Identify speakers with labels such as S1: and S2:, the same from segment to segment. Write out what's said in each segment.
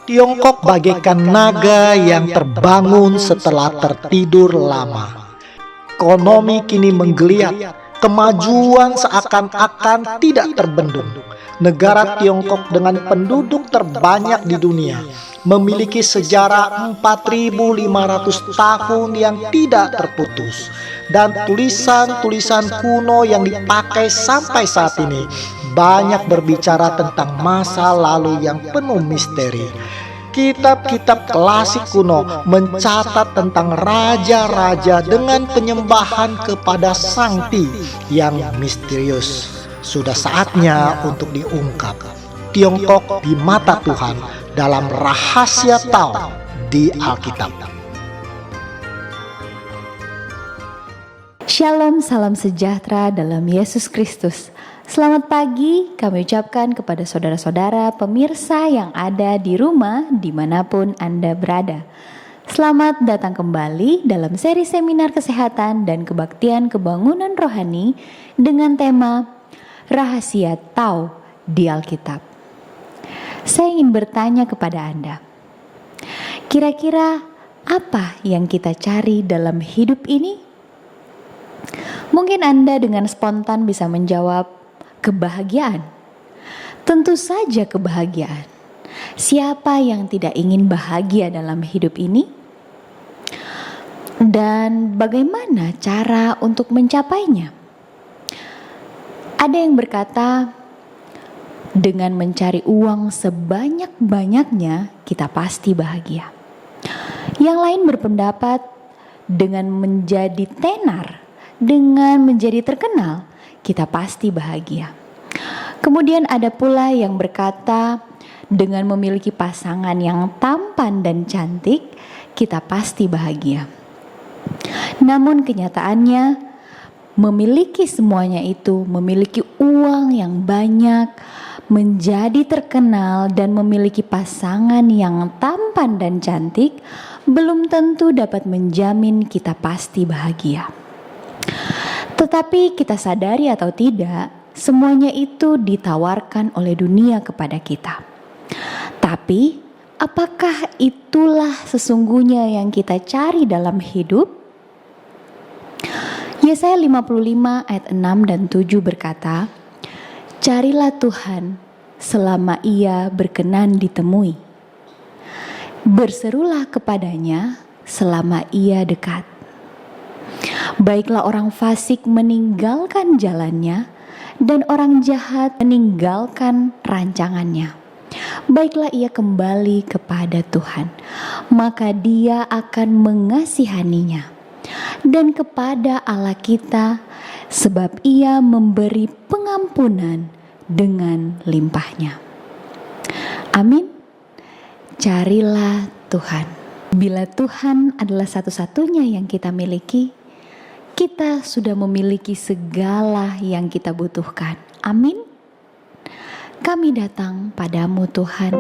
S1: Tiongkok bagaikan naga yang terbangun setelah tertidur lama. Ekonomi kini menggeliat, kemajuan seakan-akan tidak terbendung. Negara Tiongkok dengan penduduk terbanyak di dunia memiliki sejarah 4.500 tahun yang tidak terputus. Dan tulisan-tulisan kuno yang dipakai sampai saat ini banyak berbicara tentang masa lalu yang penuh misteri. Kitab-kitab klasik kuno mencatat tentang raja-raja dengan penyembahan kepada Sang Ti yang misterius. Sudah saatnya untuk diungkap. Tiongkok di mata Tuhan dalam rahasia Tao di Alkitab.
S2: Shalom, salam sejahtera dalam Yesus Kristus. Selamat pagi kami ucapkan kepada saudara-saudara pemirsa yang ada di rumah dimanapun Anda berada. Selamat datang kembali dalam seri seminar kesehatan dan kebaktian kebangunan rohani dengan tema Rahasia Tao di Alkitab. Saya ingin bertanya kepada Anda, kira-kira apa yang kita cari dalam hidup ini? Mungkin Anda dengan spontan bisa menjawab, kebahagiaan. Tentu saja kebahagiaan. Siapa yang tidak ingin bahagia dalam hidup ini? Dan bagaimana cara untuk mencapainya? Ada yang berkata, dengan mencari uang sebanyak-banyaknya kita pasti bahagia. Yang lain berpendapat, dengan menjadi tenar, dengan menjadi terkenal, kita pasti bahagia. Kemudian ada pula yang berkata, dengan memiliki pasangan yang tampan dan cantik, kita pasti bahagia. Namun kenyataannya, memiliki semuanya itu, memiliki uang yang banyak, menjadi terkenal dan memiliki pasangan yang tampan dan cantik, belum tentu dapat menjamin kita pasti bahagia. Tetapi kita sadari atau tidak, semuanya itu ditawarkan oleh dunia kepada kita. Tapi, apakah itulah sesungguhnya yang kita cari dalam hidup? Yesaya 55 ayat 6 dan 7 berkata, "Carilah Tuhan selama Ia berkenan ditemui. Berserulah kepadanya selama Ia dekat. Baiklah orang fasik meninggalkan jalannya, dan orang jahat meninggalkan rancangannya. Baiklah ia kembali kepada Tuhan, maka Dia akan mengasihaninya. Dan kepada Allah kita, sebab Ia memberi pengampunan dengan limpahnya." Amin. Carilah Tuhan. Bila Tuhan adalah satu-satunya yang kita miliki, kita sudah memiliki segala yang kita butuhkan. Amin. Kami datang padamu Tuhan.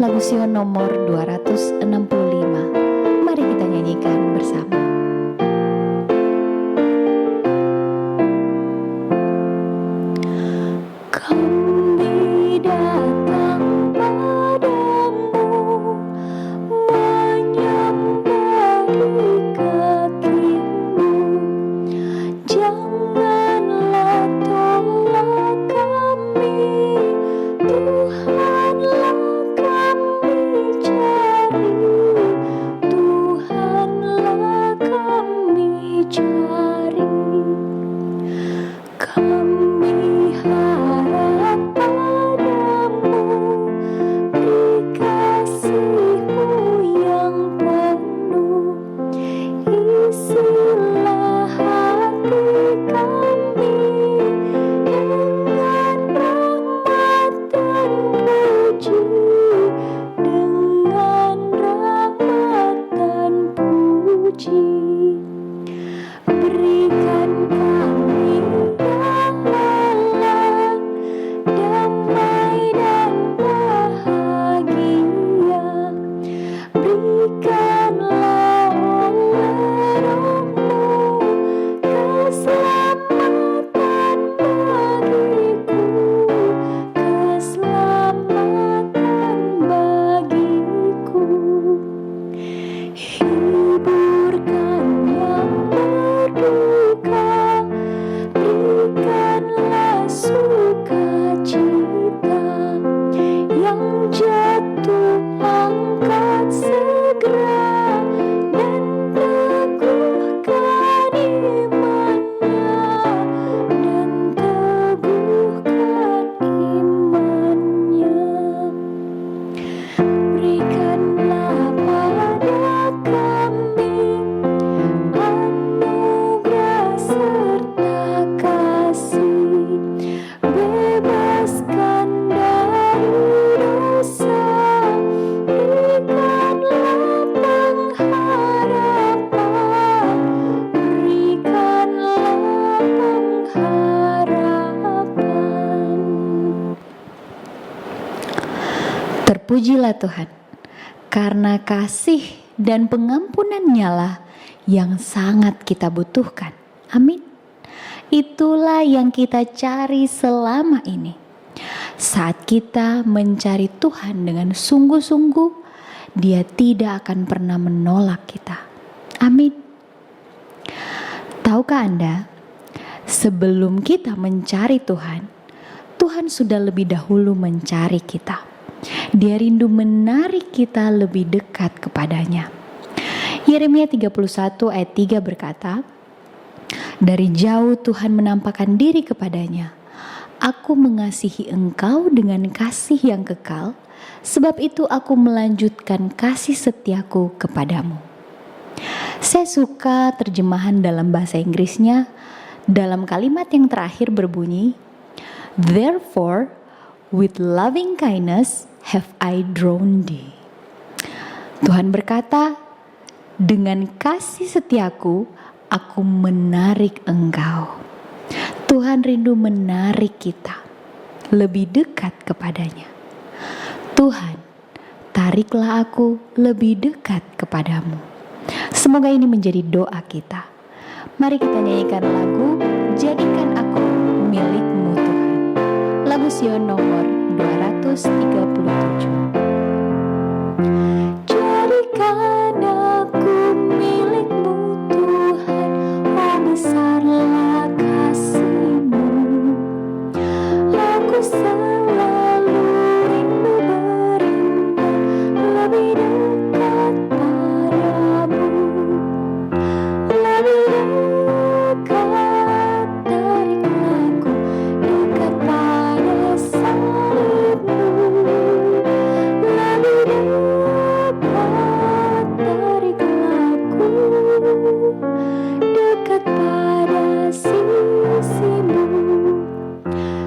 S2: Lagu Sion nomor 265. Mari kita nyanyikan bersama. Kami datang padamu, menyembah kaki-Mu. Janganlah tolak kami, Tuhanlah kami cari. Terpujilah Tuhan, karena kasih dan pengampunan-Nya lah yang sangat kita butuhkan. Amin. Itulah yang kita cari selama ini. Saat kita mencari Tuhan dengan sungguh-sungguh, Dia tidak akan pernah menolak kita. Amin. Tahukah Anda, sebelum kita mencari Tuhan, Tuhan sudah lebih dahulu mencari kita. Dia rindu menarik kita lebih dekat kepadanya. Yeremia 31 ayat 3 berkata, "Dari jauh Tuhan menampakkan diri kepadanya. Aku mengasihi engkau dengan kasih yang kekal, sebab itu aku melanjutkan kasih setiaku kepadamu." Saya suka terjemahan dalam bahasa Inggrisnya. Dalam kalimat yang terakhir berbunyi, "Therefore, with loving kindness have I drawn thee." Tuhan berkata, dengan kasih setiaku, aku menarik engkau. Tuhan rindu menarik kita lebih dekat kepadanya. Tuhan, tariklah aku lebih dekat kepadamu. Semoga ini menjadi doa kita. Mari kita nyanyikan lagu Jadikan Aku Milikmu Tuhan. Lagu Sion nomor 237. Jadikan aku milikmu Tuhan, oh besarlah kasih-Mu. Aku selalu rindu beriman lebih dekat padamu. Lebih dekat, tariklah aku dekat pada salib-Mu. Lebih dekat, tariklah aku dekat pada sisi-Mu.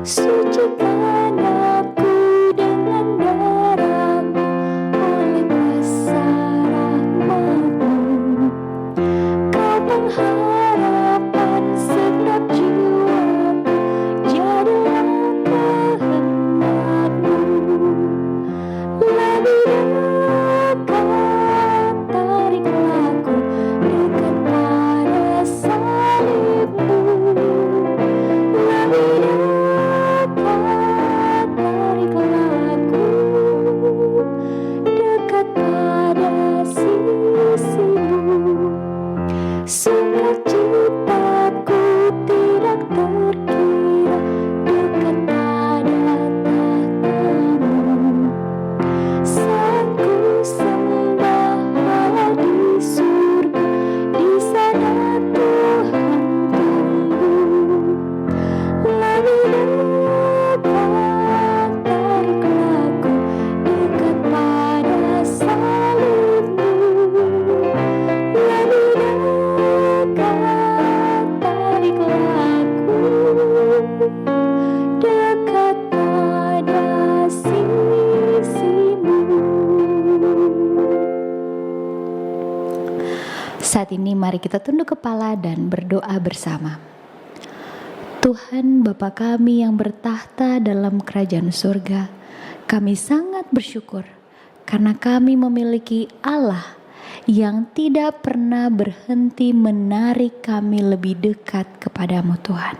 S2: Sucikan aku dengan darah-Mu oleh besar rahmat-Mu. Kau pengharapan segenap jiwaku, jadilah kehendak-Mu. Lebih dekat, tariklah aku dekat pada salib-Mu. Lebih dekat, tariklah aku dekat pada sisi-Mu. Sukacitaku tidak terkira dekat pada tahta-Mu. Saat ku sembah Allah di surga, di sana Tuhan tunggu. Lebih dekat, tariklah aku dekat pada salib-Mu. Lebih dekat, tariklah aku dekat pada sisi-Mu. Saat ini mari kita tunduk kepala dan berdoa bersama. Tuhan Bapa kami yang bertahta dalam kerajaan surga, kami sangat bersyukur karena kami memiliki Allah yang tidak pernah berhenti menarik kami lebih dekat kepadamu Tuhan.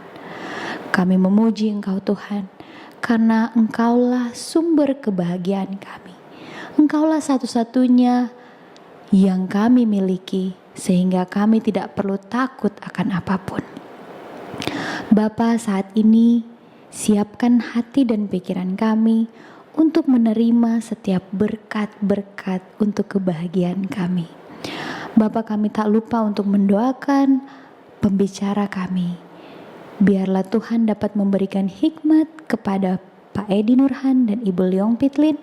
S2: Kami memuji Engkau Tuhan, karena Engkaulah sumber kebahagiaan kami. Engkaulah satu-satunya yang kami miliki, sehingga kami tidak perlu takut akan apapun. Bapa, saat ini siapkan hati dan pikiran kami untuk menerima setiap berkat-berkat untuk kebahagiaan kami. Bapa, kami tak lupa untuk mendoakan pembicara kami. Biarlah Tuhan dapat memberikan hikmat kepada Pak Edi Nurhan dan Ibu Leong Pitlin,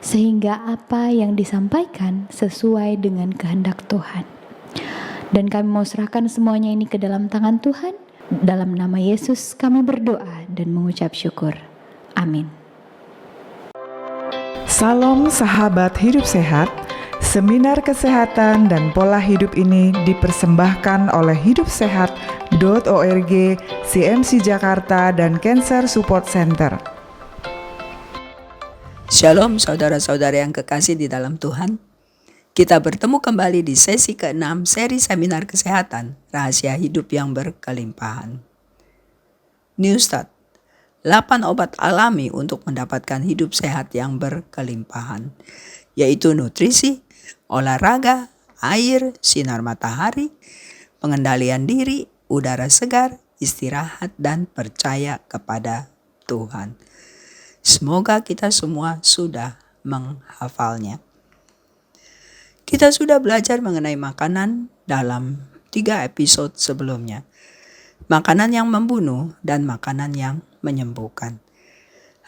S2: sehingga apa yang disampaikan sesuai dengan kehendak Tuhan. Dan kami mau serahkan semuanya ini ke dalam tangan Tuhan. Dalam nama Yesus kami berdoa dan mengucap syukur. Amin.
S3: Salam sahabat hidup sehat. Seminar kesehatan dan pola hidup ini dipersembahkan oleh hidupsehat.org, CMC Jakarta, dan Cancer Support Center.
S4: Shalom saudara-saudara yang kekasih di dalam Tuhan. Kita bertemu kembali di sesi ke-6 seri seminar kesehatan rahasia hidup yang berkelimpahan. Newstart, 8 obat alami untuk mendapatkan hidup sehat yang berkelimpahan, yaitu nutrisi, olahraga, air, sinar matahari, pengendalian diri, udara segar, istirahat, dan percaya kepada Tuhan. Semoga kita semua sudah menghafalnya. Kita sudah belajar mengenai makanan dalam 3 episode sebelumnya. Makanan yang membunuh dan makanan yang menyembuhkan.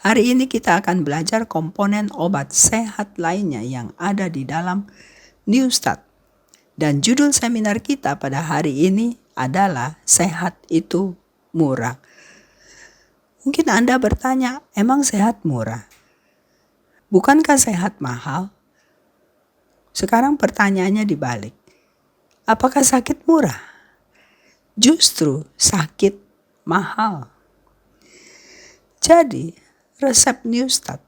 S4: Hari ini kita akan belajar komponen obat sehat lainnya yang ada di dalam Newstart. Dan judul seminar kita pada hari ini adalah Sehat itu Murah. Mungkin Anda bertanya, emang sehat murah? Bukankah sehat mahal? Sekarang pertanyaannya dibalik. Apakah sakit murah? Justru sakit mahal. Jadi, resep Newstart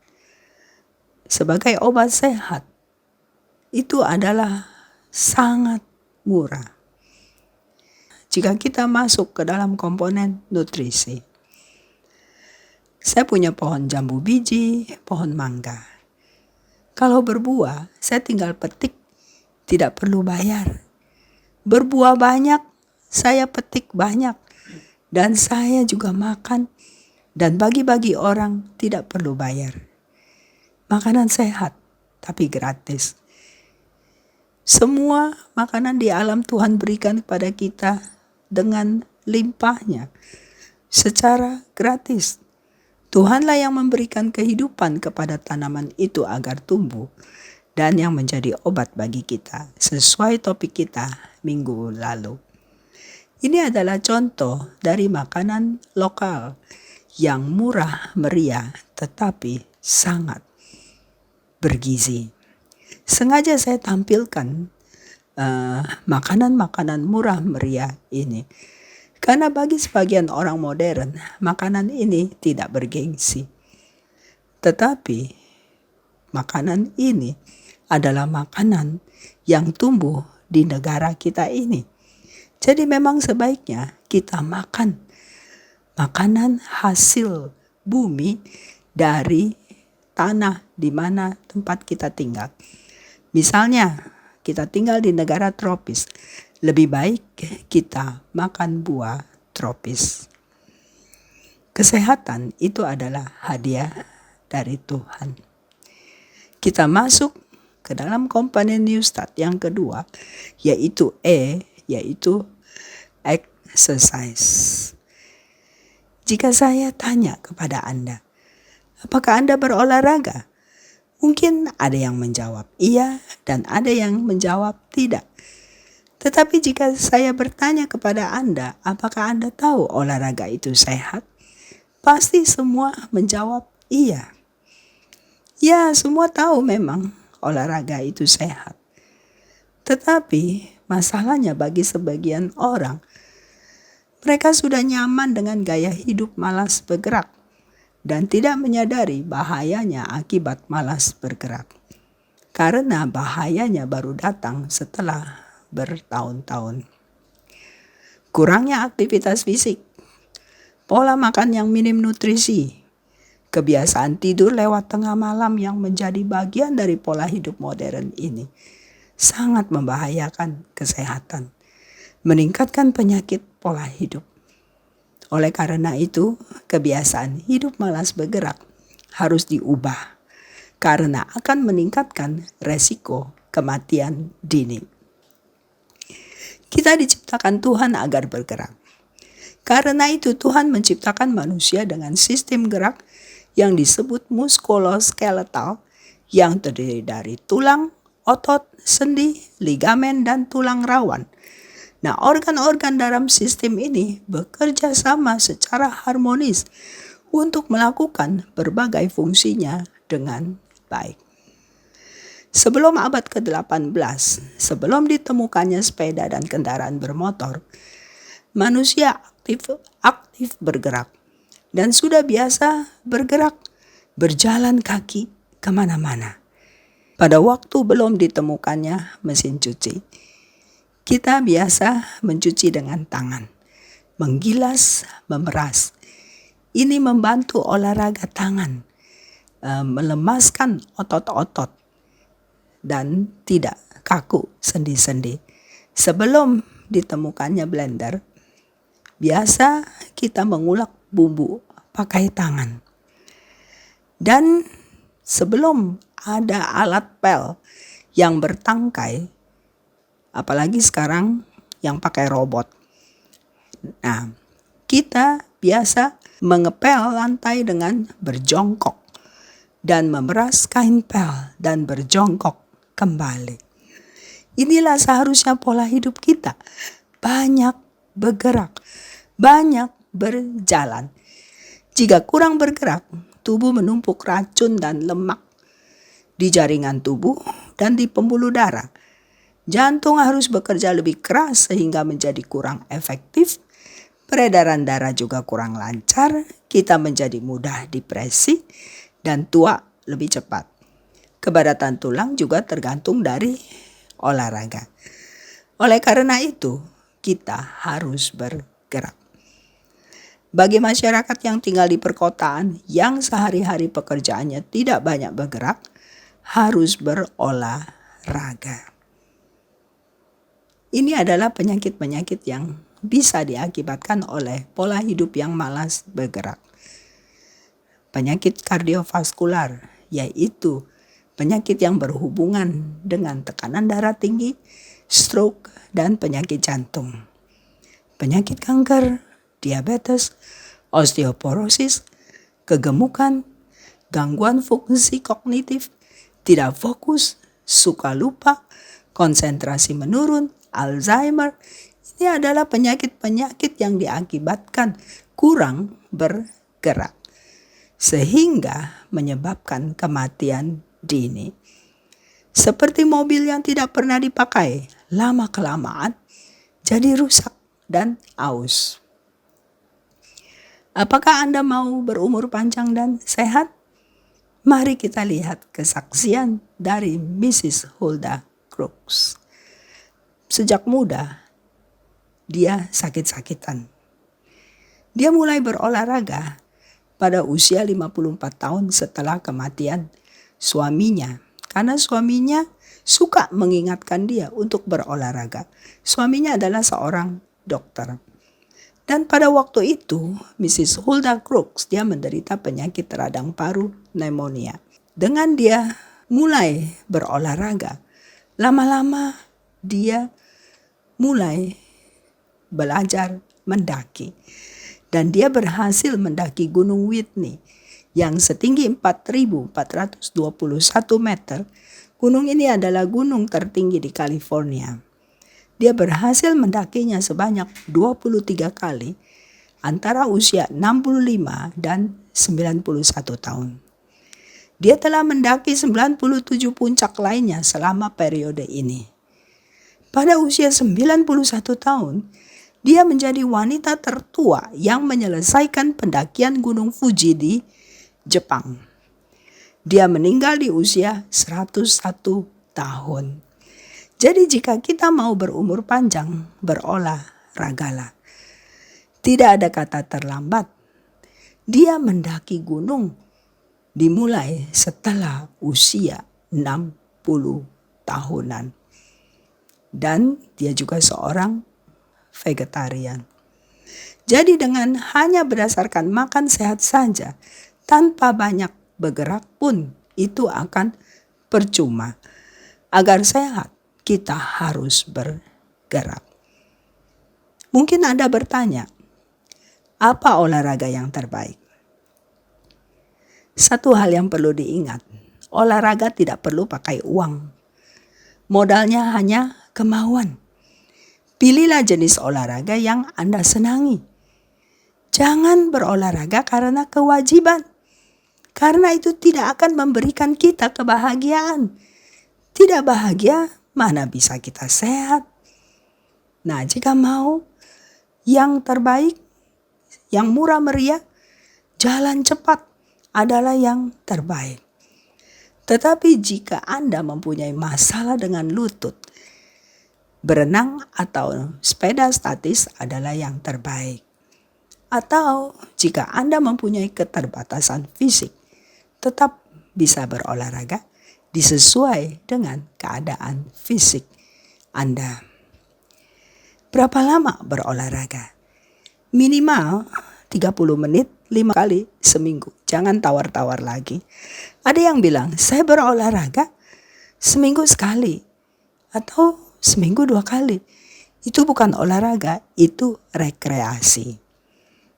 S4: sebagai obat sehat itu adalah sangat murah. Jika kita masuk ke dalam komponen nutrisi. Saya punya pohon jambu biji, pohon mangga. Kalau berbuah, saya tinggal petik, tidak perlu bayar. Berbuah banyak, saya petik banyak. Dan saya juga makan dan bagi-bagi orang tidak perlu bayar. Makanan sehat, tapi gratis. Semua makanan di alam Tuhan berikan kepada kita dengan limpahnya, secara gratis. Tuhanlah yang memberikan kehidupan kepada tanaman itu agar tumbuh dan yang menjadi obat bagi kita sesuai topik kita minggu lalu. Ini adalah contoh dari makanan lokal yang murah meriah tetapi sangat bergizi. Sengaja saya tampilkan makanan-makanan murah meriah ini. Karena bagi sebagian orang modern, makanan ini tidak bergengsi. Tetapi makanan ini adalah makanan yang tumbuh di negara kita ini. Jadi memang sebaiknya kita makan makanan hasil bumi dari tanah di mana tempat kita tinggal. Misalnya kita tinggal di negara tropis. Lebih baik kita makan buah tropis. Kesehatan itu adalah hadiah dari Tuhan. Kita masuk ke dalam komponen Newstart yang kedua, yaitu yaitu exercise. Jika saya tanya kepada Anda, apakah Anda berolahraga? Mungkin ada yang menjawab iya dan ada yang menjawab tidak. Tetapi jika saya bertanya kepada Anda, apakah Anda tahu olahraga itu sehat? Pasti semua menjawab iya. Ya, semua tahu memang olahraga itu sehat. Tetapi masalahnya bagi sebagian orang, mereka sudah nyaman dengan gaya hidup malas bergerak dan tidak menyadari bahayanya akibat malas bergerak. Karena bahayanya baru datang setelah bertahun-tahun. Kurangnya aktivitas fisik, pola makan yang minim nutrisi, kebiasaan tidur lewat tengah malam yang menjadi bagian dari pola hidup modern ini sangat membahayakan kesehatan, meningkatkan penyakit pola hidup. Oleh karena itu, kebiasaan hidup malas bergerak harus diubah karena akan meningkatkan resiko kematian dini. Kita diciptakan Tuhan agar bergerak. Karena itu Tuhan menciptakan manusia dengan sistem gerak yang disebut muskuloskeletal yang terdiri dari tulang, otot, sendi, ligamen, dan tulang rawan. Nah, organ-organ dalam sistem ini bekerja sama secara harmonis untuk melakukan berbagai fungsinya dengan baik. Sebelum abad ke-18, sebelum ditemukannya sepeda dan kendaraan bermotor, manusia aktif bergerak dan sudah biasa bergerak, berjalan kaki kemana-mana. Pada waktu belum ditemukannya mesin cuci, kita biasa mencuci dengan tangan, menggilas, memeras. Ini membantu olahraga tangan, melemaskan otot-otot dan tidak kaku sendi-sendi. Sebelum ditemukannya blender, biasa kita mengulek bumbu pakai tangan. Dan sebelum ada alat pel yang bertangkai, apalagi sekarang yang pakai robot. Nah, kita biasa mengepel lantai dengan berjongkok dan memeras kain pel dan berjongkok kembali. Inilah seharusnya pola hidup kita. Banyak bergerak, banyak berjalan. Jika kurang bergerak, tubuh menumpuk racun dan lemak di jaringan tubuh dan di pembuluh darah. Jantung harus bekerja lebih keras sehingga menjadi kurang efektif. Peredaran darah juga kurang lancar. Kita menjadi mudah depresi dan tua lebih cepat. Kepadatan tulang juga tergantung dari olahraga. Oleh karena itu, kita harus bergerak. Bagi masyarakat yang tinggal di perkotaan yang sehari-hari pekerjaannya tidak banyak bergerak, harus berolahraga. Ini adalah penyakit-penyakit yang bisa diakibatkan oleh pola hidup yang malas bergerak. Penyakit kardiovaskular, yaitu penyakit yang berhubungan dengan tekanan darah tinggi, stroke, dan penyakit jantung. Penyakit kanker, diabetes, osteoporosis, kegemukan, gangguan fungsi kognitif, tidak fokus, suka lupa, konsentrasi menurun, Alzheimer. Ini adalah penyakit-penyakit yang diakibatkan kurang bergerak, sehingga menyebabkan kematian dini. Seperti mobil yang tidak pernah dipakai, lama-kelamaan jadi rusak dan aus. Apakah Anda mau berumur panjang dan sehat? Mari kita lihat kesaksian dari Mrs. Hulda Crooks. Sejak muda, dia sakit-sakitan. Dia mulai berolahraga pada usia 54 tahun setelah kematian suaminya. Karena suaminya suka mengingatkan dia untuk berolahraga. Suaminya adalah seorang dokter. Dan pada waktu itu, Mrs. Hulda Crooks, dia menderita penyakit radang paru, pneumonia. Dengan dia mulai berolahraga, lama-lama dia mulai belajar mendaki. Dan dia berhasil mendaki Gunung Whitney yang setinggi 4.421 meter. Gunung ini adalah gunung tertinggi di California. Dia berhasil mendakinya sebanyak 23 kali antara usia 65 dan 91 tahun. Dia telah mendaki 97 puncak lainnya selama periode ini. Pada usia 91 tahun, dia menjadi wanita tertua yang menyelesaikan pendakian Gunung Fuji di Jepang. Dia meninggal di usia 101 tahun. Jadi jika kita mau berumur panjang, berolahragalah. Tidak ada kata terlambat. Dia mendaki gunung dimulai setelah usia 60 tahunan. Dan dia juga seorang vegetarian. Jadi dengan hanya berdasarkan makan sehat saja, tanpa banyak bergerak pun itu akan percuma. Agar sehat, kita harus bergerak. Mungkin Anda bertanya, apa olahraga yang terbaik? Satu hal yang perlu diingat, olahraga tidak perlu pakai uang. Modalnya hanya kemauan. Pilihlah jenis olahraga yang Anda senangi. Jangan berolahraga karena kewajiban. Karena itu tidak akan memberikan kita kebahagiaan. Tidak bahagia, mana bisa kita sehat? Nah, jika mau yang terbaik, yang murah meriah, jalan cepat adalah yang terbaik. Tetapi jika Anda mempunyai masalah dengan lutut, berenang atau sepeda statis adalah yang terbaik. Atau jika Anda mempunyai keterbatasan fisik, tetap bisa berolahraga disesuai dengan keadaan fisik Anda. Berapa lama berolahraga? Minimal 30 menit 5 kali seminggu. Jangan tawar-tawar lagi. Ada yang bilang, saya berolahraga seminggu sekali atau seminggu 2 kali. Itu bukan olahraga, itu rekreasi.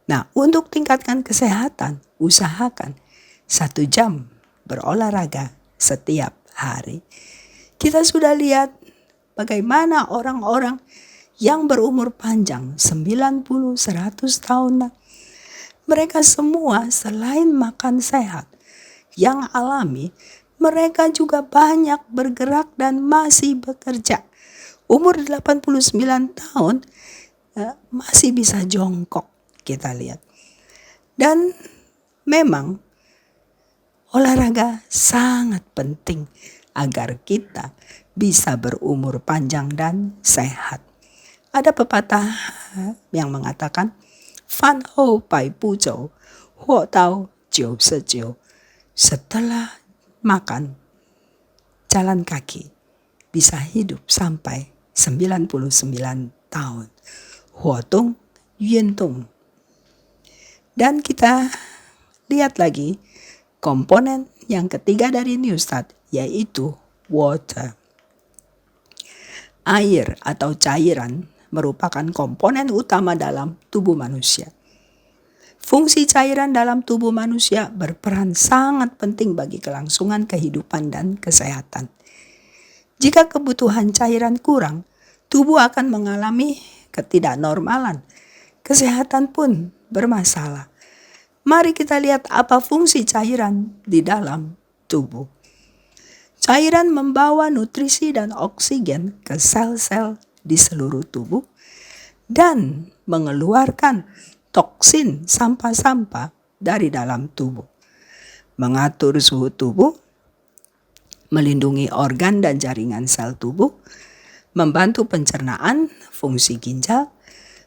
S4: Nah, untuk tingkatkan kesehatan, usahakan 1 jam berolahraga setiap hari. Kita sudah lihat bagaimana orang-orang yang berumur panjang 90, 100 tahun. Mereka semua selain makan sehat yang alami, mereka juga banyak bergerak dan masih bekerja. Umur 89 tahun masih bisa jongkok, kita lihat. Dan memang olahraga sangat penting agar kita bisa berumur panjang dan sehat. Ada pepatah yang mengatakan, Fan ho pai pu zhou, huo dao jiu se jiu. Setelah makan, jalan kaki bisa hidup sampai 99 tahun. Huo dong, yuan dong. Dan kita lihat lagi komponen yang ketiga dari Newstart, yaitu water. Air atau cairan merupakan komponen utama dalam tubuh manusia. Fungsi cairan dalam tubuh manusia berperan sangat penting bagi kelangsungan kehidupan dan kesehatan. Jika kebutuhan cairan kurang, tubuh akan mengalami ketidaknormalan. Kesehatan pun bermasalah. Mari kita lihat apa fungsi cairan di dalam tubuh. Cairan membawa nutrisi dan oksigen ke sel-sel di seluruh tubuh dan mengeluarkan toksin sampah-sampah dari dalam tubuh. Mengatur suhu tubuh, melindungi organ dan jaringan sel tubuh, membantu pencernaan, fungsi ginjal,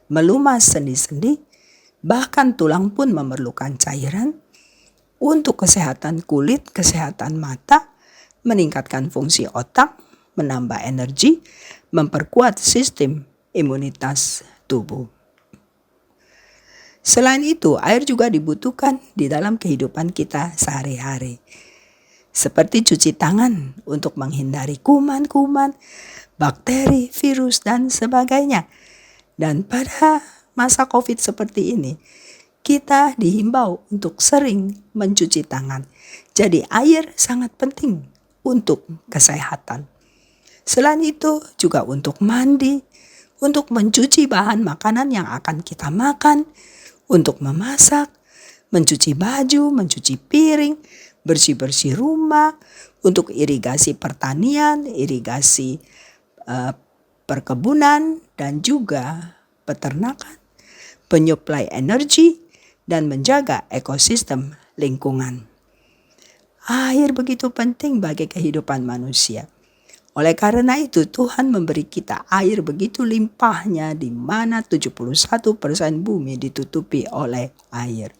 S4: melumas sendi-sendi, bahkan tulang pun memerlukan cairan untuk kesehatan kulit, kesehatan mata, meningkatkan fungsi otak, menambah energi, memperkuat sistem imunitas tubuh. Selain itu, air juga dibutuhkan di dalam kehidupan kita sehari-hari. Seperti cuci tangan untuk menghindari kuman-kuman, bakteri, virus, dan sebagainya. Dan pada masa COVID seperti ini, kita dihimbau untuk sering mencuci tangan. Jadi air sangat penting untuk kesehatan. Selain itu juga untuk mandi, untuk mencuci bahan makanan yang akan kita makan, untuk memasak, mencuci baju, mencuci piring, bersih-bersih rumah, untuk irigasi pertanian, irigasi perkebunan, dan juga peternakan, penyuplai energi, dan menjaga ekosistem lingkungan. Air begitu penting bagi kehidupan manusia. Oleh karena itu Tuhan memberi kita air begitu limpahnya, di mana 71% bumi ditutupi oleh air.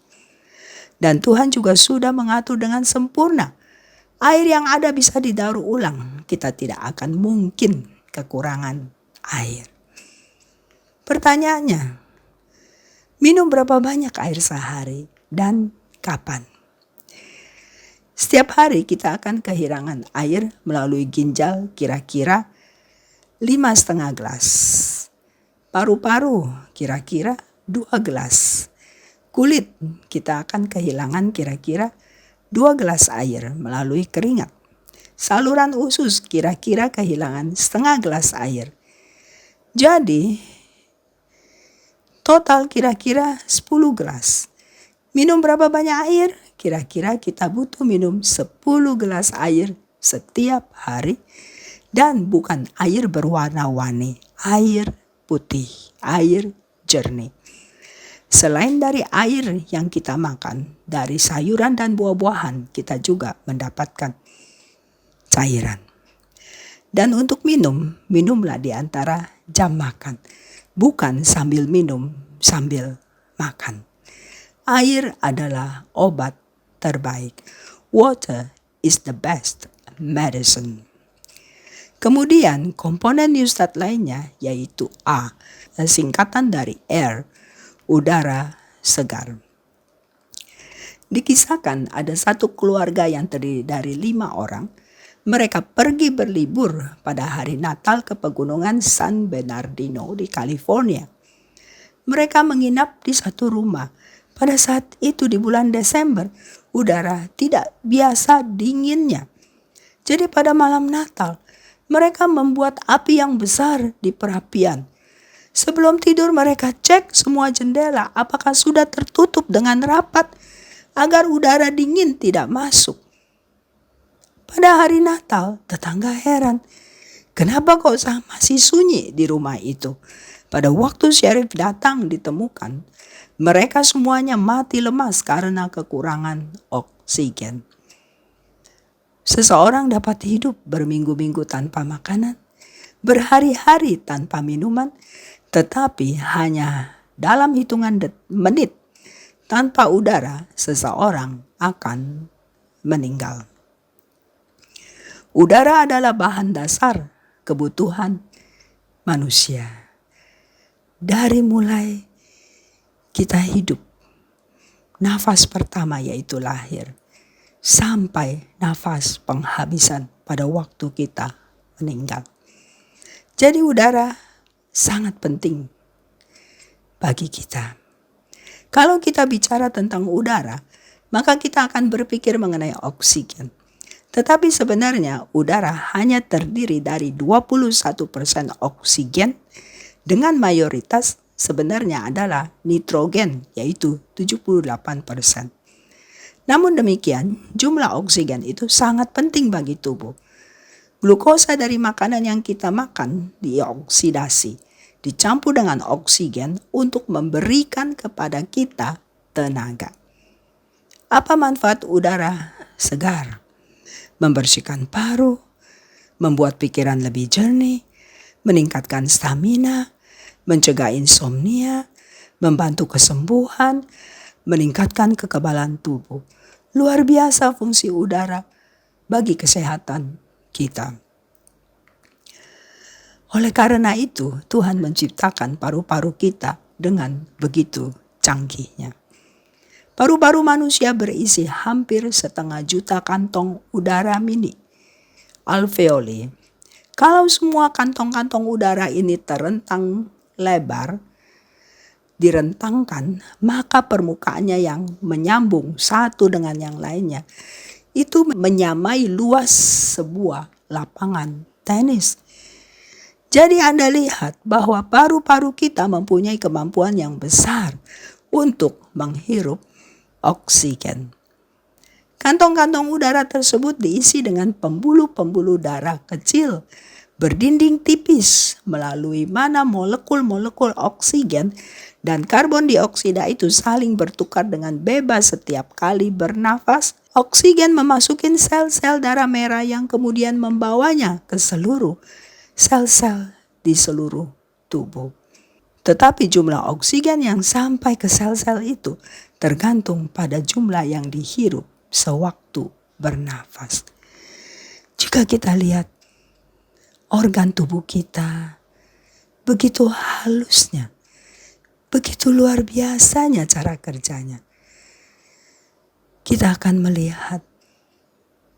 S4: Dan Tuhan juga sudah mengatur dengan sempurna. Air yang ada bisa didaur ulang. Kita tidak akan mungkin kekurangan air. Pertanyaannya, minum berapa banyak air sehari dan kapan? Setiap hari kita akan kehilangan air melalui ginjal kira-kira 5,5 gelas. Paru-paru kira-kira 2 gelas. Kulit kita akan kehilangan kira-kira 2 gelas air melalui keringat. Saluran usus kira-kira kehilangan setengah gelas air. Jadi total kira-kira 10 gelas. Minum berapa banyak air? Kira-kira kita butuh minum 10 gelas air setiap hari. Dan bukan air berwarna-warni, air putih, air jernih. Selain dari air yang kita makan, dari sayuran dan buah-buahan kita juga mendapatkan cairan. Dan untuk minum, minumlah di antara jam makan, bukan sambil minum sambil makan. Air adalah obat terbaik. Water is the best medicine. Kemudian komponen newstat lainnya yaitu A, singkatan dari air, udara segar. Dikisahkan ada satu keluarga yang terdiri dari 5 orang. Mereka pergi berlibur pada hari Natal ke pegunungan San Bernardino di California. Mereka menginap di satu rumah. Pada saat itu di bulan Desember, udara tidak biasa dinginnya. Jadi pada malam Natal, mereka membuat api yang besar di perapian. Sebelum tidur mereka cek semua jendela apakah sudah tertutup dengan rapat agar udara dingin tidak masuk. Pada hari Natal, tetangga heran, kenapa kok masih sunyi di rumah itu? Pada waktu Sheriff datang ditemukan, mereka semuanya mati lemas karena kekurangan oksigen. Seseorang dapat hidup berminggu-minggu tanpa makanan, berhari-hari tanpa minuman, tetapi hanya dalam hitungan menit tanpa udara seseorang akan meninggal. Udara adalah bahan dasar kebutuhan manusia. Dari mulai kita hidup, nafas pertama yaitu lahir, sampai nafas penghabisan pada waktu kita meninggal. Jadi udara sangat penting bagi kita. Kalau kita bicara tentang udara, maka kita akan berpikir mengenai oksigen. Tetapi sebenarnya udara hanya terdiri dari 21% oksigen dengan mayoritas sebenarnya adalah nitrogen yaitu 78%. Namun demikian jumlah oksigen itu sangat penting bagi tubuh. Glukosa dari makanan yang kita makan dioksidasi, dicampur dengan oksigen untuk memberikan kepada kita tenaga. Apa manfaat udara segar? Membersihkan paru, membuat pikiran lebih jernih, meningkatkan stamina, mencegah insomnia, membantu kesembuhan, meningkatkan kekebalan tubuh. Luar biasa fungsi udara bagi kesehatan kita. Oleh karena itu, Tuhan menciptakan paru-paru kita dengan begitu canggihnya. Paru-paru manusia berisi hampir 1,5 juta kantong udara mini, alveoli. Kalau semua kantong-kantong udara ini terentang lebar, direntangkan, maka permukaannya yang menyambung satu dengan yang lainnya, itu menyamai luas sebuah lapangan tenis. Jadi Anda lihat bahwa paru-paru kita mempunyai kemampuan yang besar untuk menghirup oksigen. Kantong-kantong udara tersebut diisi dengan pembuluh-pembuluh darah kecil berdinding tipis melalui mana molekul-molekul oksigen dan karbon dioksida itu saling bertukar dengan bebas setiap kali bernafas. Oksigen memasuki sel-sel darah merah yang kemudian membawanya ke seluruh sel-sel di seluruh tubuh. Tetapi jumlah oksigen yang sampai ke sel-sel itu tergantung pada jumlah yang dihirup sewaktu bernafas. Jika kita lihat organ tubuh kita, begitu halusnya, begitu luar biasanya cara kerjanya. Kita akan melihat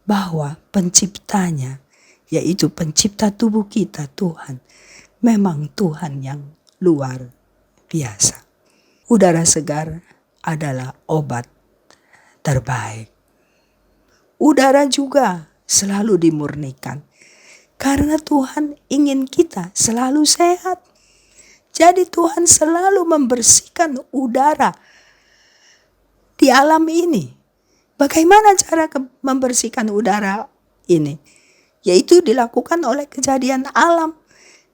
S4: bahwa penciptanya, yaitu pencipta tubuh kita, Tuhan, memang Tuhan yang luar biasa. Udara segar adalah obat terbaik. Udara juga selalu dimurnikan karena Tuhan ingin kita selalu sehat. Jadi Tuhan selalu membersihkan udara di alam ini. Bagaimana cara membersihkan udara ini? Yaitu dilakukan oleh kejadian alam.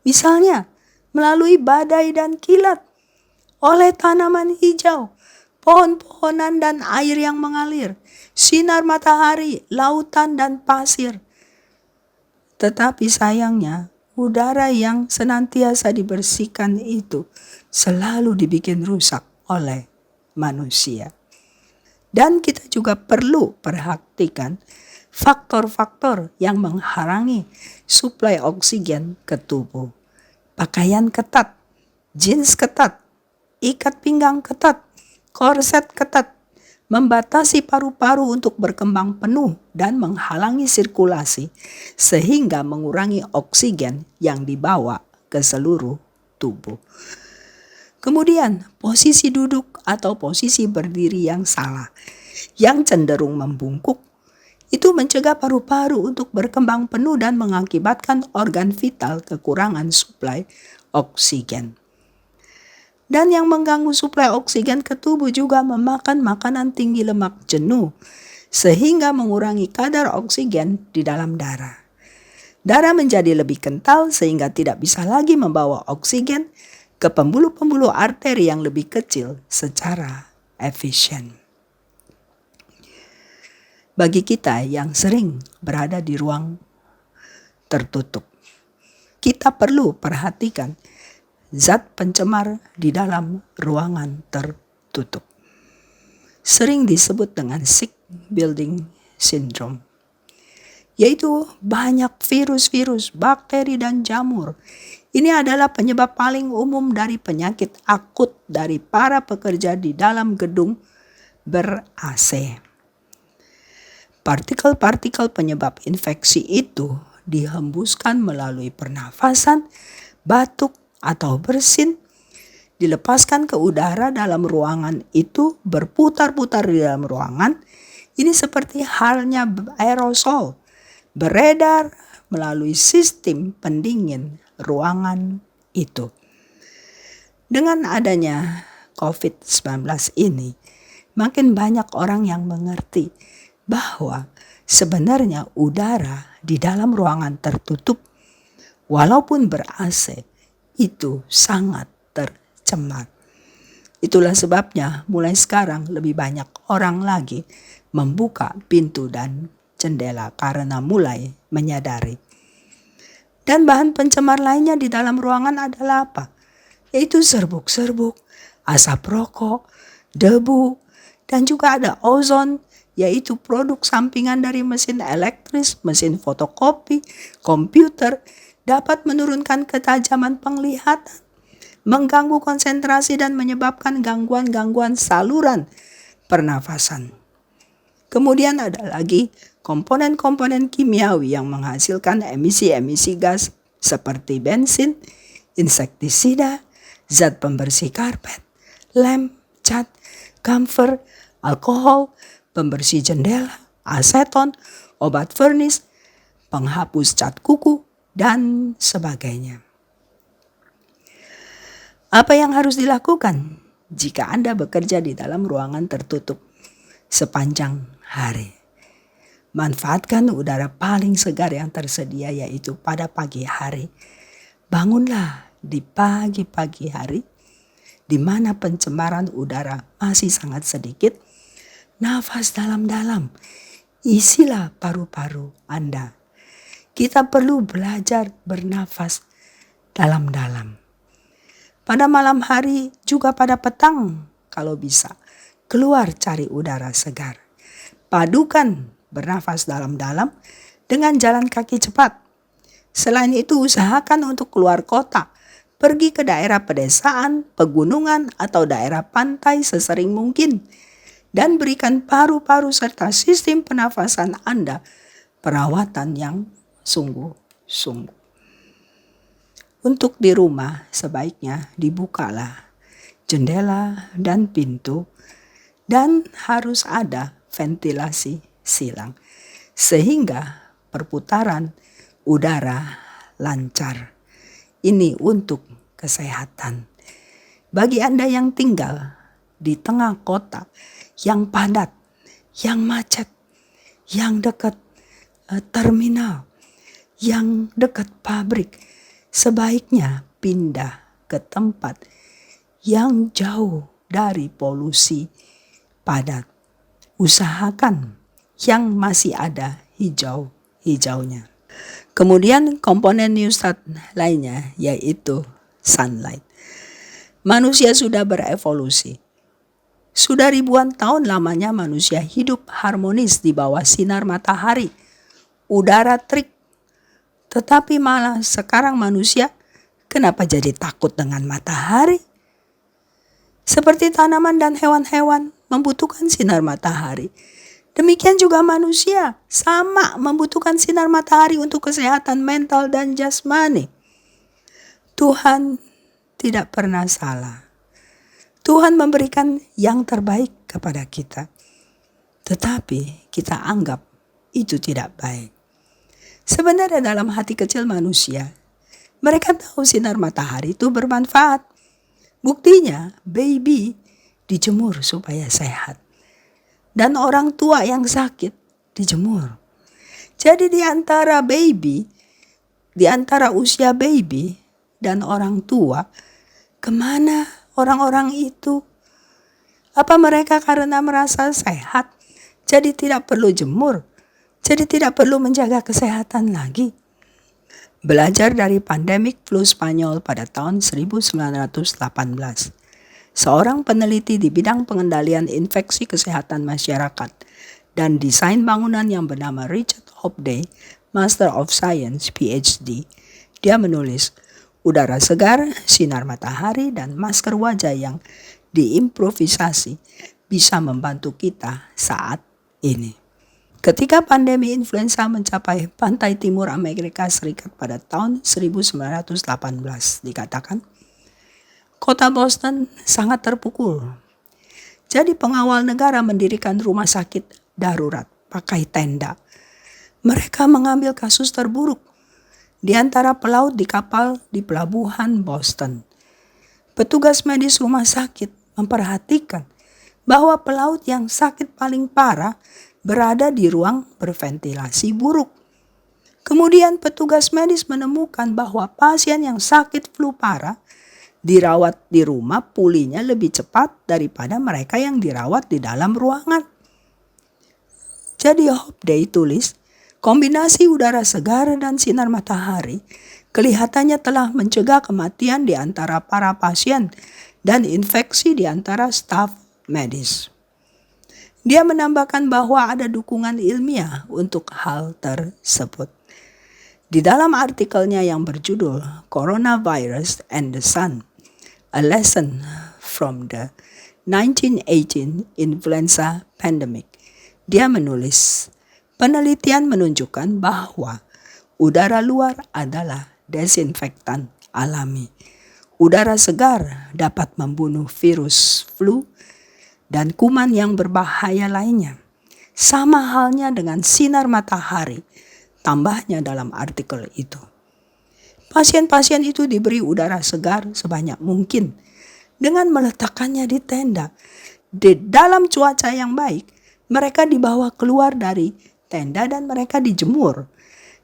S4: Misalnya melalui badai dan kilat, oleh tanaman hijau, pohon-pohonan dan air yang mengalir, sinar matahari, lautan dan pasir. Tetapi sayangnya, udara yang senantiasa dibersihkan itu selalu dibikin rusak oleh manusia. Dan kita juga perlu perhatikan faktor-faktor yang menghalangi suplai oksigen ke tubuh. Pakaian ketat, jeans ketat, ikat pinggang ketat, korset ketat, membatasi paru-paru untuk berkembang penuh dan menghalangi sirkulasi sehingga mengurangi oksigen yang dibawa ke seluruh tubuh. Kemudian posisi duduk atau posisi berdiri yang salah, yang cenderung membungkuk, itu mencegah paru-paru untuk berkembang penuh dan mengakibatkan organ vital kekurangan suplai oksigen. Dan yang mengganggu suplai oksigen ke tubuh juga memakan makanan tinggi lemak jenuh, sehingga mengurangi kadar oksigen di dalam darah. Darah menjadi lebih kental sehingga tidak bisa lagi membawa oksigen ke pembuluh-pembuluh arteri yang lebih kecil secara efisien. Bagi kita yang sering berada di ruang tertutup, kita perlu perhatikan zat pencemar di dalam ruangan tertutup. Sering disebut dengan sick building syndrome, yaitu banyak virus-virus, bakteri, dan jamur. Ini adalah penyebab paling umum dari penyakit akut dari para pekerja di dalam gedung ber-AC. Partikel-partikel penyebab infeksi itu dihembuskan melalui pernafasan, batuk, atau bersin, dilepaskan ke udara dalam ruangan itu, berputar-putar di dalam ruangan. Ini seperti halnya aerosol, beredar melalui sistem pendingin ruangan itu. Dengan adanya COVID-19 ini, makin banyak orang yang mengerti bahwa sebenarnya udara di dalam ruangan tertutup, walaupun ber-AC, itu sangat tercemar. Itulah sebabnya mulai sekarang lebih banyak orang lagi membuka pintu dan jendela karena mulai menyadari. Dan bahan pencemar lainnya di dalam ruangan adalah apa? Yaitu serbuk-serbuk, asap rokok, debu, dan juga ada ozon, yaitu produk sampingan dari mesin elektris, mesin fotokopi, komputer, dapat menurunkan ketajaman penglihatan, mengganggu konsentrasi dan menyebabkan gangguan-gangguan saluran pernafasan. Kemudian ada lagi komponen-komponen kimiawi yang menghasilkan emisi-emisi gas seperti bensin, insektisida, zat pembersih karpet, lem, cat, camphor, alkohol, pembersih jendela, aseton, obat vernis, penghapus cat kuku, dan sebagainya. Apa yang harus dilakukan jika Anda bekerja di dalam ruangan tertutup sepanjang hari? Manfaatkan udara paling segar yang tersedia, yaitu pada pagi hari. Bangunlah di pagi-pagi hari, di mana pencemaran udara masih sangat sedikit. Nafas dalam-dalam, isilah paru-paru Anda. Kita perlu belajar bernafas dalam-dalam. Pada malam hari, juga pada petang, kalau bisa, keluar cari udara segar. Padukan bernafas dalam-dalam dengan jalan kaki cepat. Selain itu, usahakan untuk keluar kota, pergi ke daerah pedesaan, pegunungan, atau daerah pantai sesering mungkin, dan berikan paru-paru serta sistem pernafasan Anda perawatan yang sungguh-sungguh. Untuk di rumah, sebaiknya dibukalah jendela dan pintu, dan harus ada ventilasi silang sehingga perputaran udara lancar. Ini untuk kesehatan. Bagi Anda yang tinggal di tengah kota yang padat, yang macet, yang dekat terminal, yang dekat pabrik, sebaiknya pindah ke tempat yang jauh dari polusi padat. Usahakan yang masih ada hijau-hijaunya. Kemudian komponen Newstart lainnya yaitu sunlight. Manusia sudah berevolusi. Sudah ribuan tahun lamanya manusia hidup harmonis di bawah sinar matahari, udara terik. Tetapi malah sekarang manusia kenapa jadi takut dengan matahari? Seperti tanaman dan hewan-hewan membutuhkan sinar matahari. Demikian juga manusia sama membutuhkan sinar matahari untuk kesehatan mental dan jasmani. Tuhan tidak pernah salah. Tuhan memberikan yang terbaik kepada kita. Tetapi kita anggap itu tidak baik. Sebenarnya dalam hati kecil manusia, mereka tahu sinar matahari itu bermanfaat. Buktinya baby dijemur supaya sehat. Dan orang tua yang sakit dijemur. Jadi di antara usia baby dan orang tua, kemana orang-orang itu? Apa mereka karena merasa sehat, jadi tidak perlu jemur, jadi tidak perlu menjaga kesehatan lagi? Belajar dari pandemik flu Spanyol pada tahun 1918, seorang peneliti di bidang pengendalian infeksi kesehatan masyarakat dan desain bangunan yang bernama Richard Hobday, Master of Science, PhD, dia menulis, udara segar, sinar matahari, dan masker wajah yang diimprovisasi bisa membantu kita saat ini. Ketika pandemi influenza mencapai pantai timur Amerika Serikat pada tahun 1918, dikatakan, kota Boston sangat terpukul. Jadi pengawal negara mendirikan rumah sakit darurat pakai tenda. Mereka mengambil kasus terburuk di antara pelaut di kapal di pelabuhan Boston. Petugas medis rumah sakit memperhatikan bahwa pelaut yang sakit paling parah berada di ruang berventilasi buruk. Kemudian petugas medis menemukan bahwa pasien yang sakit flu parah dirawat di rumah pulihnya lebih cepat daripada mereka yang dirawat di dalam ruangan. Jadi Hobday tulis, kombinasi udara segar dan sinar matahari kelihatannya telah mencegah kematian di antara para pasien dan infeksi di antara staf medis. Dia menambahkan bahwa ada dukungan ilmiah untuk hal tersebut. Di dalam artikelnya yang berjudul Coronavirus and the Sun, A Lesson from the 1918 Influenza Pandemic, dia menulis, penelitian menunjukkan bahwa udara luar adalah desinfektan alami. Udara segar dapat membunuh virus flu dan kuman yang berbahaya lainnya. Sama halnya dengan sinar matahari, tambahnya dalam artikel itu. Pasien-pasien itu diberi udara segar sebanyak mungkin dengan meletakkannya di tenda. Di dalam cuaca yang baik, mereka dibawa keluar dari tenda dan mereka dijemur.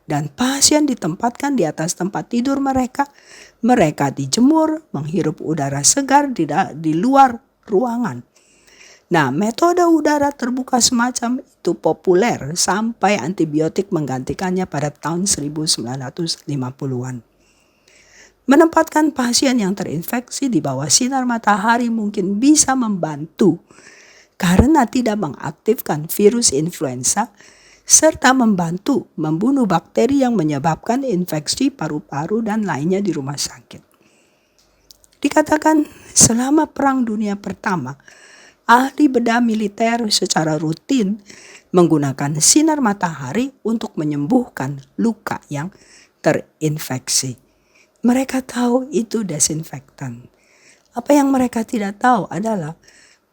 S4: Dan pasien ditempatkan di atas tempat tidur mereka. Mereka dijemur, menghirup udara segar di luar ruangan. Nah, metode udara terbuka semacam itu populer sampai antibiotik menggantikannya pada tahun 1950-an. Menempatkan pasien yang terinfeksi di bawah sinar matahari mungkin bisa membantu karena tidak mengaktifkan virus influenza serta membantu membunuh bakteri yang menyebabkan infeksi paru-paru dan lainnya di rumah sakit. Dikatakan selama Perang Dunia Pertama, ahli bedah militer secara rutin menggunakan sinar matahari untuk menyembuhkan luka yang terinfeksi. Mereka tahu itu desinfektan. Apa yang mereka tidak tahu adalah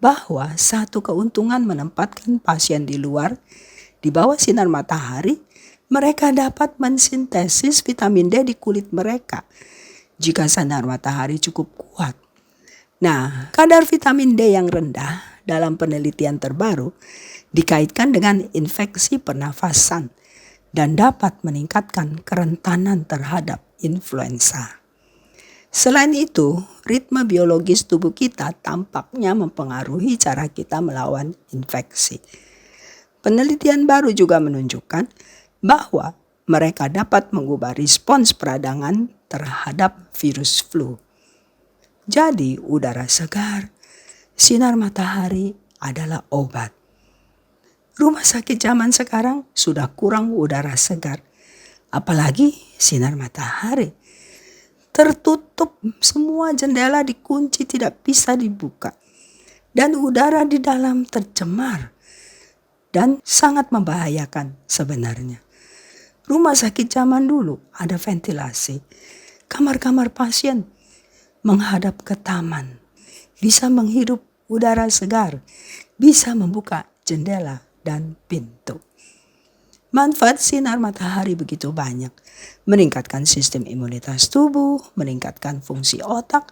S4: bahwa satu keuntungan menempatkan pasien di luar, di bawah sinar matahari, mereka dapat mensintesis vitamin D di kulit mereka jika sinar matahari cukup kuat. Nah, kadar vitamin D yang rendah dalam penelitian terbaru dikaitkan dengan infeksi pernafasan dan dapat meningkatkan kerentanan terhadap influenza. Selain itu, ritme biologis tubuh kita tampaknya mempengaruhi cara kita melawan infeksi. Penelitian baru juga menunjukkan bahwa mereka dapat mengubah respons peradangan terhadap virus flu. Jadi udara segar, sinar matahari adalah obat. Rumah sakit zaman sekarang sudah kurang udara segar, apalagi sinar matahari. Tertutup, semua jendela dikunci, tidak bisa dibuka. Dan udara di dalam tercemar dan sangat membahayakan sebenarnya. Rumah sakit zaman dulu ada ventilasi. Kamar-kamar pasien menghadap ke taman. Bisa menghirup udara segar. Bisa membuka jendela dan pintu. Manfaat sinar matahari begitu banyak. Meningkatkan sistem imunitas tubuh, meningkatkan fungsi otak,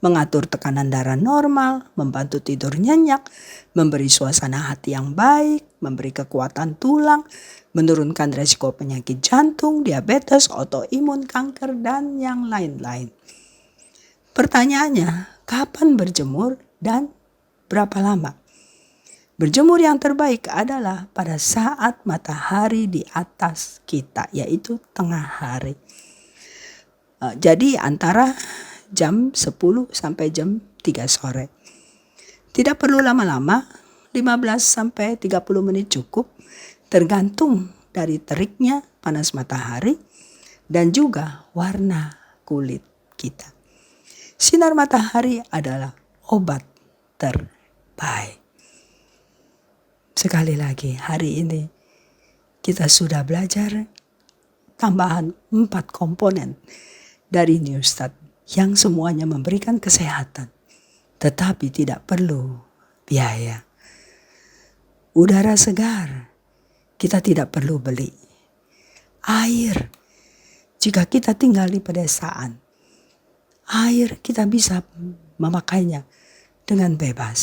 S4: mengatur tekanan darah normal, membantu tidur nyenyak, memberi suasana hati yang baik, memberi kekuatan tulang, menurunkan resiko penyakit jantung, diabetes, autoimun, kanker, dan yang lain-lain. Pertanyaannya, kapan berjemur dan berapa lama? Berjemur yang terbaik adalah pada saat matahari di atas kita, yaitu tengah hari. Jadi antara jam 10 sampai jam 3 sore. Tidak perlu lama-lama, 15 sampai 30 menit cukup, tergantung dari teriknya panas matahari dan juga warna kulit kita. Sinar matahari adalah obat terbaik. Sekali lagi, hari ini kita sudah belajar tambahan 4 komponen dari Newstart yang semuanya memberikan kesehatan, tetapi tidak perlu biaya. Udara segar, kita tidak perlu beli. Air, jika kita tinggal di pedesaan, air kita bisa memakainya dengan bebas.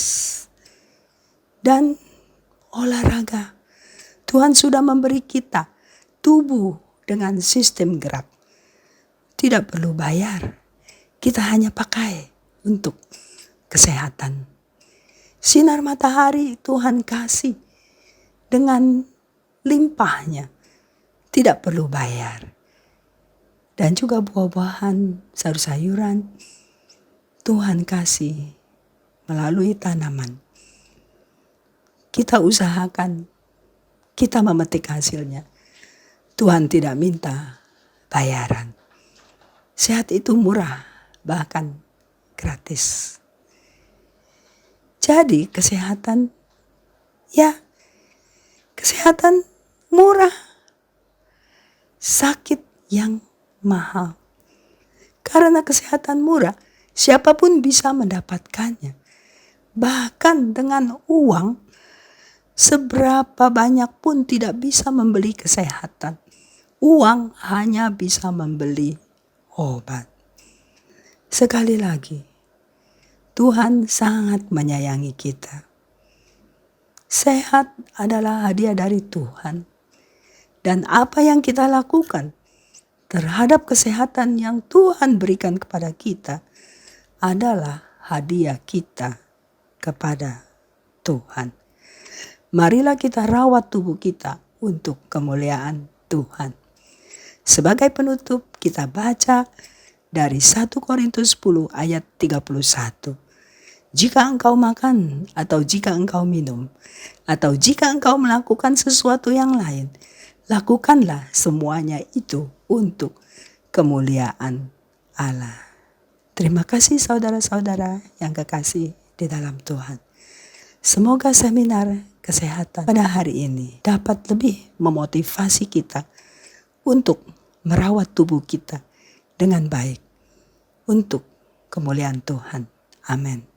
S4: Dan olahraga, Tuhan sudah memberi kita tubuh dengan sistem gerak. Tidak perlu bayar, kita hanya pakai untuk kesehatan. Sinar matahari Tuhan kasih dengan limpahnya, tidak perlu bayar. Dan juga buah-buahan, sayur-sayuran, Tuhan kasih melalui tanaman. Kita usahakan, kita memetik hasilnya. Tuhan tidak minta bayaran. Sehat itu murah, bahkan gratis. Jadi kesehatan, kesehatan murah. Sakit yang mahal. Karena kesehatan murah, siapapun bisa mendapatkannya. Bahkan dengan uang, seberapa banyak pun tidak bisa membeli kesehatan. Uang hanya bisa membeli obat. Sekali lagi, Tuhan sangat menyayangi kita. Sehat adalah hadiah dari Tuhan. Dan apa yang kita lakukan terhadap kesehatan yang Tuhan berikan kepada kita adalah hadiah kita kepada Tuhan. Marilah kita rawat tubuh kita untuk kemuliaan Tuhan. Sebagai penutup, kita baca dari 1 Korintus 10 ayat 31. Jika engkau makan atau jika engkau minum atau jika engkau melakukan sesuatu yang lain, lakukanlah semuanya itu untuk kemuliaan Allah. Terima kasih saudara-saudara yang kekasih di dalam Tuhan. Semoga seminar kesehatan pada hari ini dapat lebih memotivasi kita untuk merawat tubuh kita dengan baik untuk kemuliaan Tuhan. Amin.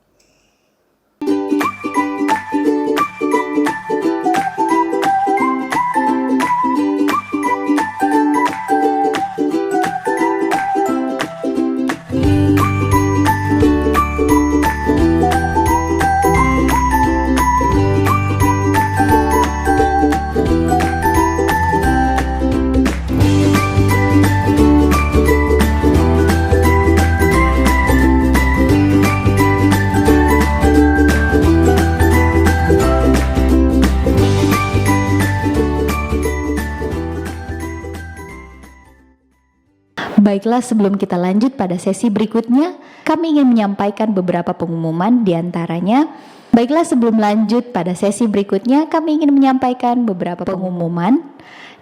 S2: Baiklah, sebelum kita lanjut pada sesi berikutnya, kami ingin menyampaikan beberapa pengumuman di antaranya. Baiklah, sebelum lanjut pada sesi berikutnya, kami ingin menyampaikan beberapa pengumuman.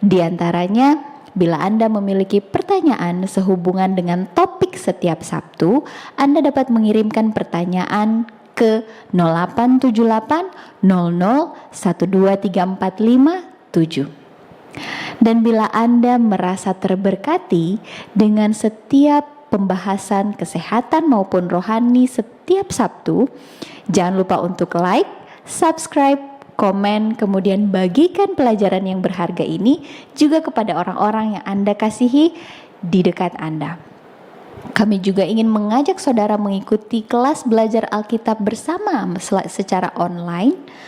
S2: Di antaranya, bila Anda memiliki pertanyaan sehubungan dengan topik setiap Sabtu, Anda dapat mengirimkan pertanyaan ke 0878 00 123457. Dan bila Anda merasa terberkati dengan setiap pembahasan kesehatan maupun rohani setiap Sabtu, jangan lupa untuk like, subscribe, komen, kemudian bagikan pelajaran yang berharga ini juga kepada orang-orang yang Anda kasihi di dekat Anda. Kami juga ingin mengajak saudara mengikuti kelas belajar Alkitab bersama secara online.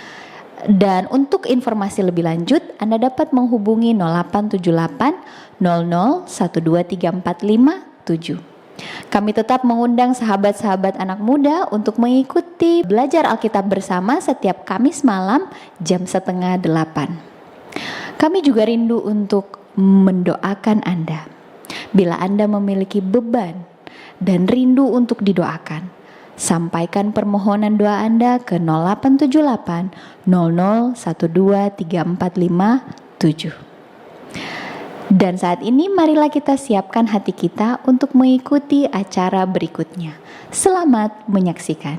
S2: Dan untuk informasi lebih lanjut, Anda dapat menghubungi 0878 00 123457. Kami tetap mengundang sahabat-sahabat anak muda untuk mengikuti belajar Alkitab bersama setiap Kamis malam jam 7:30. Kami juga rindu untuk mendoakan Anda. Bila Anda memiliki beban dan rindu untuk didoakan, sampaikan permohonan doa Anda ke 0878 00 123457. Dan saat ini marilah kita siapkan hati kita untuk mengikuti acara berikutnya. Selamat menyaksikan.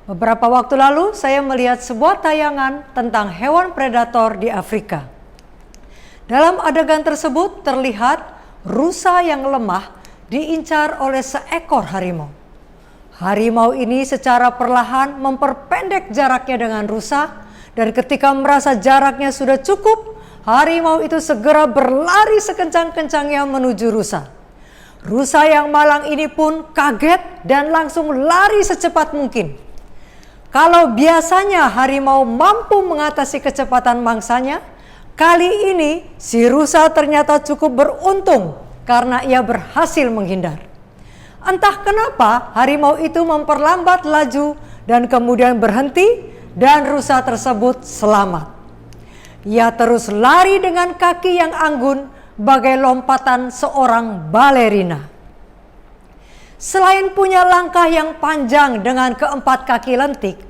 S5: Beberapa waktu lalu saya melihat sebuah tayangan tentang hewan predator di Afrika. Dalam adegan tersebut terlihat rusa yang lemah diincar oleh seekor harimau. Harimau ini secara perlahan memperpendek jaraknya dengan rusa, dan ketika merasa jaraknya sudah cukup, harimau itu segera berlari sekencang-kencangnya menuju rusa. Rusa yang malang ini pun kaget dan langsung lari secepat mungkin. Kalau biasanya harimau mampu mengatasi kecepatan mangsanya, kali ini si rusa ternyata cukup beruntung karena ia berhasil menghindar. Entah kenapa harimau itu memperlambat laju dan kemudian berhenti dan rusa tersebut selamat. Ia terus lari dengan kaki yang anggun bagai lompatan seorang balerina. Selain punya langkah yang panjang dengan keempat kaki lentik,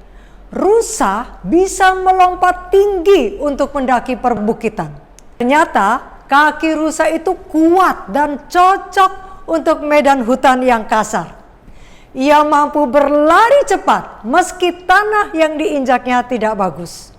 S5: rusa bisa melompat tinggi untuk mendaki perbukitan. Ternyata kaki rusa itu kuat dan cocok untuk medan hutan yang kasar. Ia mampu berlari cepat meski tanah yang diinjaknya tidak bagus.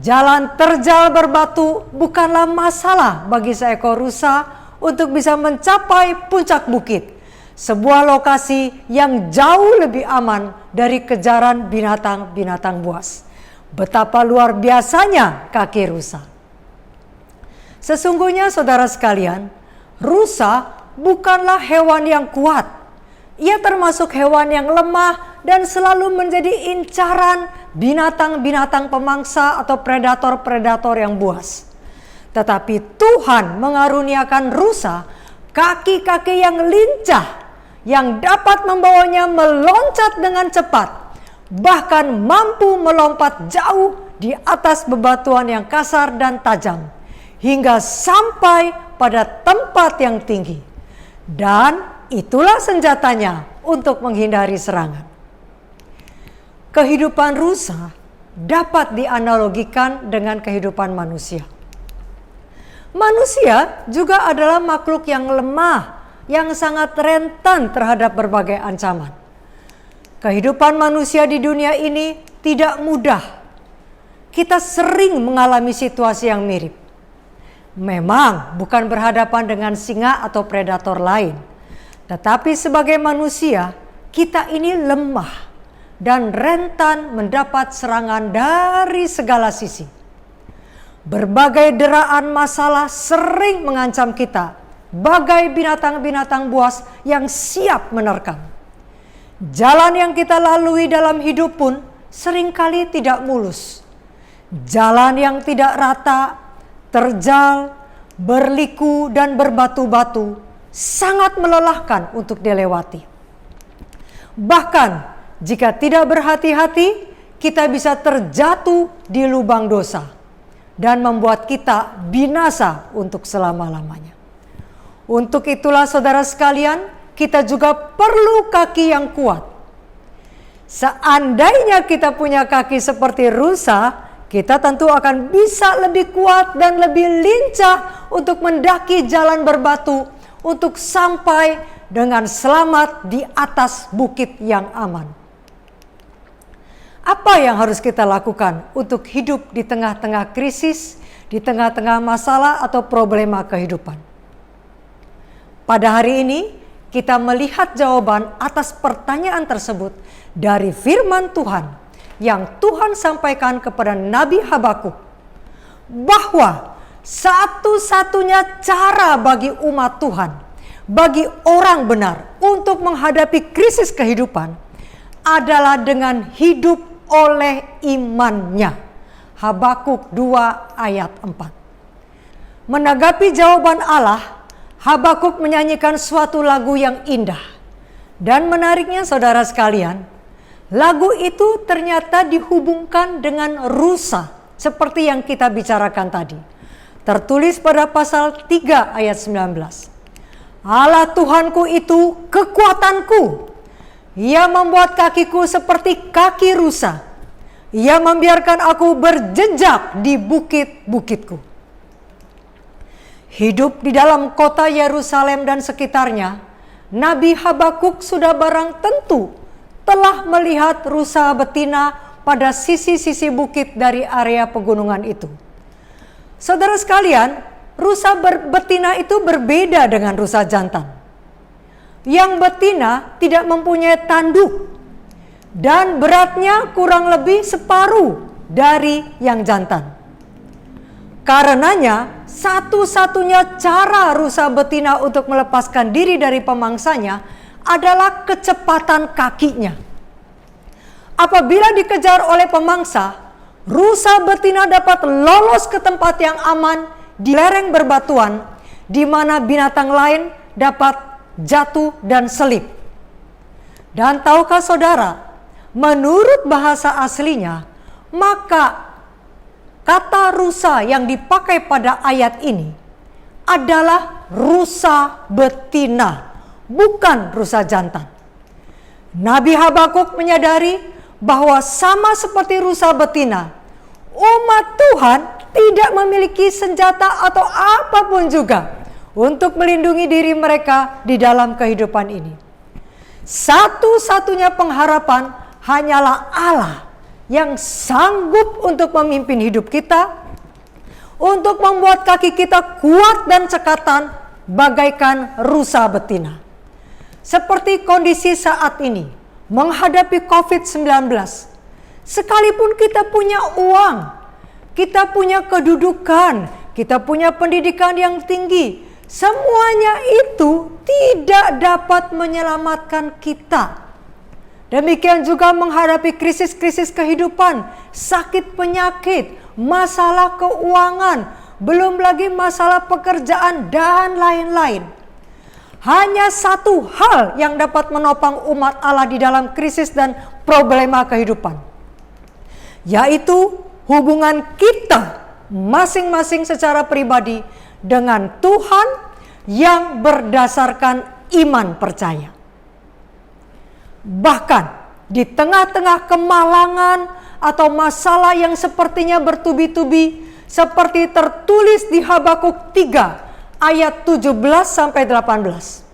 S5: Jalan terjal berbatu bukanlah masalah bagi seekor rusa untuk bisa mencapai puncak bukit. Sebuah lokasi yang jauh lebih aman dari kejaran binatang-binatang buas. Betapa luar biasanya kaki rusa. Sesungguhnya saudara sekalian, rusa bukanlah hewan yang kuat. Ia termasuk hewan yang lemah dan selalu menjadi incaran binatang-binatang pemangsa atau predator-predator yang buas. Tetapi Tuhan mengaruniakan rusa kaki-kaki yang lincah, yang dapat membawanya meloncat dengan cepat, bahkan mampu melompat jauh di atas bebatuan yang kasar dan tajam, hingga sampai pada tempat yang tinggi. Dan itulah senjatanya untuk menghindari serangan. Kehidupan rusa dapat dianalogikan dengan kehidupan manusia. Manusia juga adalah makhluk yang lemah, yang sangat rentan terhadap berbagai ancaman. Kehidupan manusia di dunia ini tidak mudah. Kita sering mengalami situasi yang mirip. Memang bukan berhadapan dengan singa atau predator lain, tetapi sebagai manusia, kita ini lemah dan rentan mendapat serangan dari segala sisi. Berbagai deraan masalah sering mengancam kita bagai binatang-binatang buas yang siap menerkam. Jalan yang kita lalui dalam hidup pun seringkali tidak mulus. Jalan yang tidak rata, terjal, berliku dan berbatu-batu sangat melelahkan untuk dilewati. Bahkan jika tidak berhati-hati, kita bisa terjatuh di lubang dosa dan membuat kita binasa untuk selama-lamanya. Untuk itulah saudara sekalian, kita juga perlu kaki yang kuat. Seandainya kita punya kaki seperti rusa, kita tentu akan bisa lebih kuat dan lebih lincah untuk mendaki jalan berbatu untuk sampai dengan selamat di atas bukit yang aman. Apa yang harus kita lakukan untuk hidup di tengah-tengah krisis, di tengah-tengah masalah atau problema kehidupan? Pada hari ini, kita melihat jawaban atas pertanyaan tersebut dari firman Tuhan yang Tuhan sampaikan kepada Nabi Habakuk, bahwa satu-satunya cara bagi umat Tuhan, bagi orang benar untuk menghadapi krisis kehidupan adalah dengan hidup oleh imannya. Habakuk 2 ayat 4. Menanggapi jawaban Allah, Habakuk menyanyikan suatu lagu yang indah. Dan menariknya saudara sekalian, lagu itu ternyata dihubungkan dengan rusa seperti yang kita bicarakan tadi. Tertulis pada pasal 3 ayat 19. Allah Tuhanku itu kekuatanku. Ia membuat kakiku seperti kaki rusa. Ia membiarkan aku berjejak di bukit-bukitku. Hidup di dalam kota Yerusalem dan sekitarnya, Nabi Habakuk sudah barang tentu telah melihat rusa betina pada sisi-sisi bukit dari area pegunungan itu. Saudara sekalian, rusa betina itu berbeda dengan rusa jantan. Yang betina tidak mempunyai tanduk dan beratnya kurang lebih separuh dari yang jantan. Karenanya, satu-satunya cara rusa betina untuk melepaskan diri dari pemangsanya adalah kecepatan kakinya. Apabila dikejar oleh pemangsa, rusa betina dapat lolos ke tempat yang aman di lereng berbatuan, di mana binatang lain dapat jatuh dan selip. Dan tahukah saudara, menurut bahasa aslinya, maka kata rusa yang dipakai pada ayat ini adalah rusa betina, bukan rusa jantan. Nabi Habakuk menyadari bahwa sama seperti rusa betina, umat Tuhan tidak memiliki senjata atau apapun juga untuk melindungi diri mereka di dalam kehidupan ini. Satu-satunya pengharapan hanyalah Allah yang sanggup untuk memimpin hidup kita, untuk membuat kaki kita kuat dan cekatan bagaikan rusa betina. Seperti kondisi saat ini, menghadapi COVID-19, sekalipun kita punya uang, kita punya kedudukan, kita punya pendidikan yang tinggi, semuanya itu tidak dapat menyelamatkan kita. Demikian juga menghadapi krisis-krisis kehidupan, sakit penyakit, masalah keuangan, belum lagi masalah pekerjaan dan lain-lain. Hanya satu hal yang dapat menopang umat Allah di dalam krisis dan problema kehidupan, yaitu hubungan kita masing-masing secara pribadi dengan Tuhan yang berdasarkan iman percaya. Bahkan di tengah-tengah kemalangan atau masalah yang sepertinya bertubi-tubi, seperti tertulis di Habakuk 3 ayat 17-18.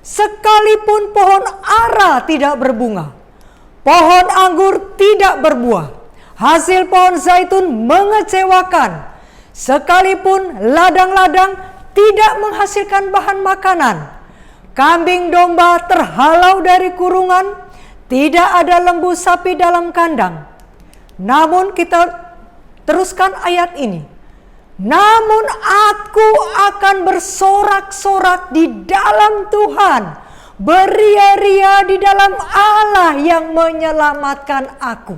S5: Sekalipun pohon ara tidak berbunga, pohon anggur tidak berbuah, hasil pohon zaitun mengecewakan, sekalipun ladang-ladang tidak menghasilkan bahan makanan, kambing domba terhalau dari kurungan, tidak ada lembu sapi dalam kandang. Namun kita teruskan ayat ini. namun aku akan bersorak-sorak di dalam Tuhan, beria-ria di dalam Allah yang menyelamatkan aku.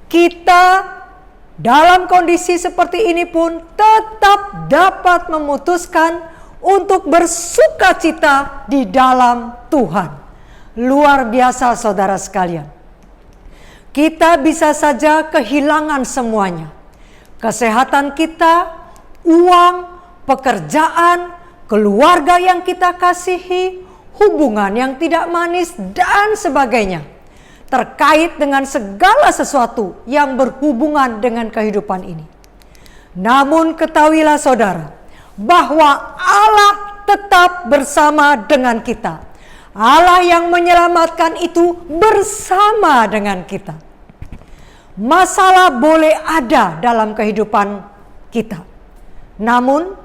S5: Kita dalam kondisi seperti ini pun tetap dapat memutuskan untuk bersukacita di dalam Tuhan. Luar biasa saudara sekalian. Kita bisa saja kehilangan semuanya. Kesehatan kita, uang, pekerjaan, keluarga yang kita kasihi, hubungan yang tidak manis, dan sebagainya. Terkait dengan segala sesuatu yang berhubungan dengan kehidupan ini. Namun ketahuilah saudara, bahwa Allah tetap bersama dengan kita. Allah yang menyelamatkan itu bersama dengan kita. Masalah boleh ada dalam kehidupan kita. Namun,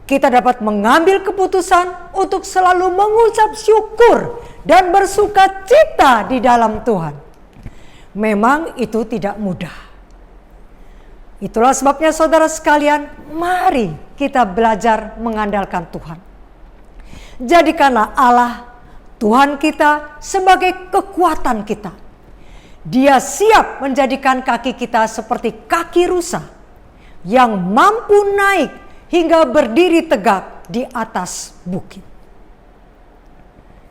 S5: kita dapat mengambil keputusan untuk selalu mengucap syukur dan bersuka cita di dalam Tuhan. Memang itu tidak mudah. Itulah sebabnya saudara sekalian, mari kita belajar mengandalkan Tuhan. Jadikanlah Allah, Tuhan kita, sebagai kekuatan kita. Dia siap menjadikan kaki kita seperti kaki rusa yang mampu naik hingga berdiri tegak di atas bukit.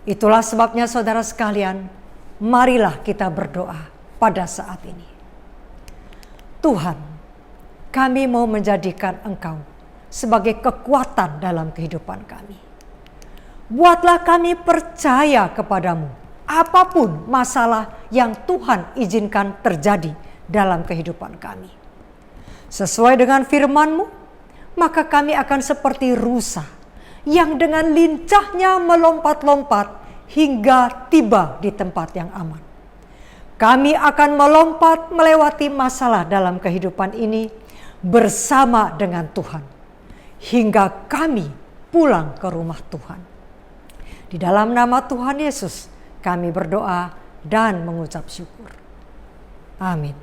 S5: Itulah sebabnya saudara sekalian, marilah kita berdoa pada saat ini. Tuhan, kami mau menjadikan Engkau sebagai kekuatan dalam kehidupan kami. Buatlah kami percaya kepadamu, apapun masalah yang Tuhan izinkan terjadi dalam kehidupan kami. Sesuai dengan firman-Mu, maka kami akan seperti rusa yang dengan lincahnya melompat-lompat hingga tiba di tempat yang aman. Kami akan melompat melewati masalah dalam kehidupan ini bersama dengan Tuhan, hingga kami pulang ke rumah Tuhan. Di dalam nama Tuhan Yesus kami berdoa dan mengucap syukur. Amin.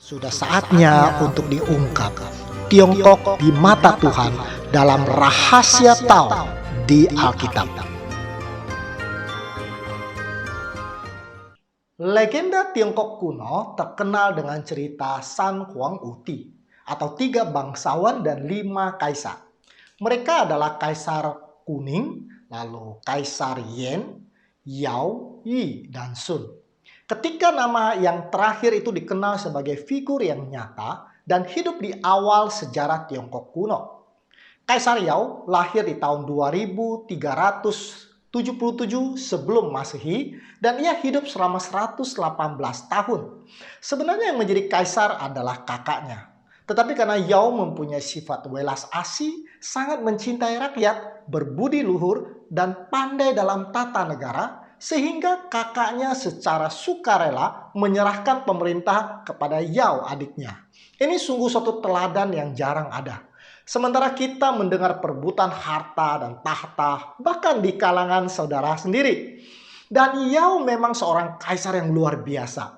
S1: Sudah saatnya untuk diungkap Tiongkok di mata Tuhan dalam rahasia Tao di Alkitab. Legenda Tiongkok kuno terkenal dengan cerita San Huang Uti atau 3 bangsawan dan 5 kaisar. Mereka adalah Kaisar Kuning, lalu Kaisar Yan, Yao, Yi, dan Sun. Ketika nama yang terakhir itu dikenal sebagai figur yang nyata dan hidup di awal sejarah Tiongkok kuno. Kaisar Yao lahir di tahun 2377 sebelum Masehi dan ia hidup selama 118 tahun. Sebenarnya yang menjadi kaisar adalah kakaknya. Tetapi karena Yao mempunyai sifat welas asih, sangat mencintai rakyat, berbudi luhur, dan pandai dalam tata negara, sehingga kakaknya secara sukarela menyerahkan pemerintah kepada Yao adiknya. Ini sungguh suatu teladan yang jarang ada. Sementara kita mendengar perebutan harta dan tahta, bahkan di kalangan saudara sendiri. Dan Yao memang seorang kaisar yang luar biasa.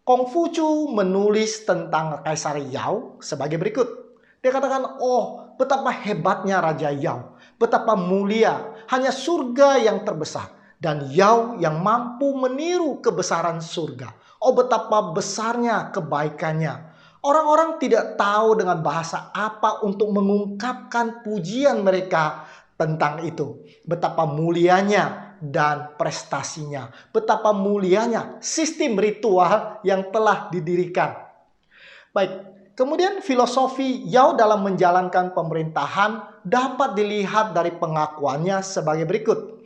S1: Kongfucu menulis tentang Kaisar Yao sebagai berikut. Dia katakan, oh betapa hebatnya Raja Yao, betapa mulia, hanya surga yang terbesar. Dan Yao yang mampu meniru kebesaran surga. Oh betapa besarnya kebaikannya. Orang-orang tidak tahu dengan bahasa apa untuk mengungkapkan pujian mereka tentang itu. Betapa mulianya dan prestasinya. Betapa mulianya sistem ritual yang telah didirikan. Baik, kemudian filosofi Yao dalam menjalankan pemerintahan dapat dilihat dari pengakuannya sebagai berikut.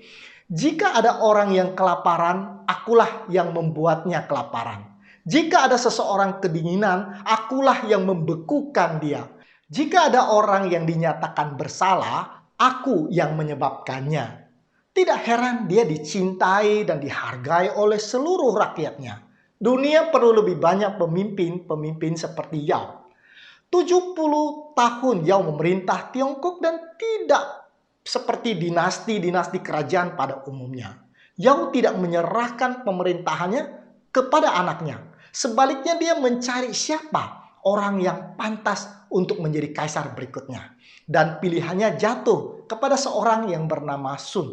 S1: Jika ada orang yang kelaparan, akulah yang membuatnya kelaparan. Jika ada seseorang kedinginan, akulah yang membekukan dia. Jika ada orang yang dinyatakan bersalah, aku yang menyebabkannya. Tidak heran dia dicintai dan dihargai oleh seluruh rakyatnya. Dunia perlu lebih banyak pemimpin seperti Yao. 70 tahun Yao memerintah Tiongkok dan tidak seperti dinasti-dinasti kerajaan pada umumnya. Yao tidak menyerahkan pemerintahannya kepada anaknya. Sebaliknya dia mencari siapa orang yang pantas untuk menjadi kaisar berikutnya. Dan pilihannya jatuh kepada seorang yang bernama Sun.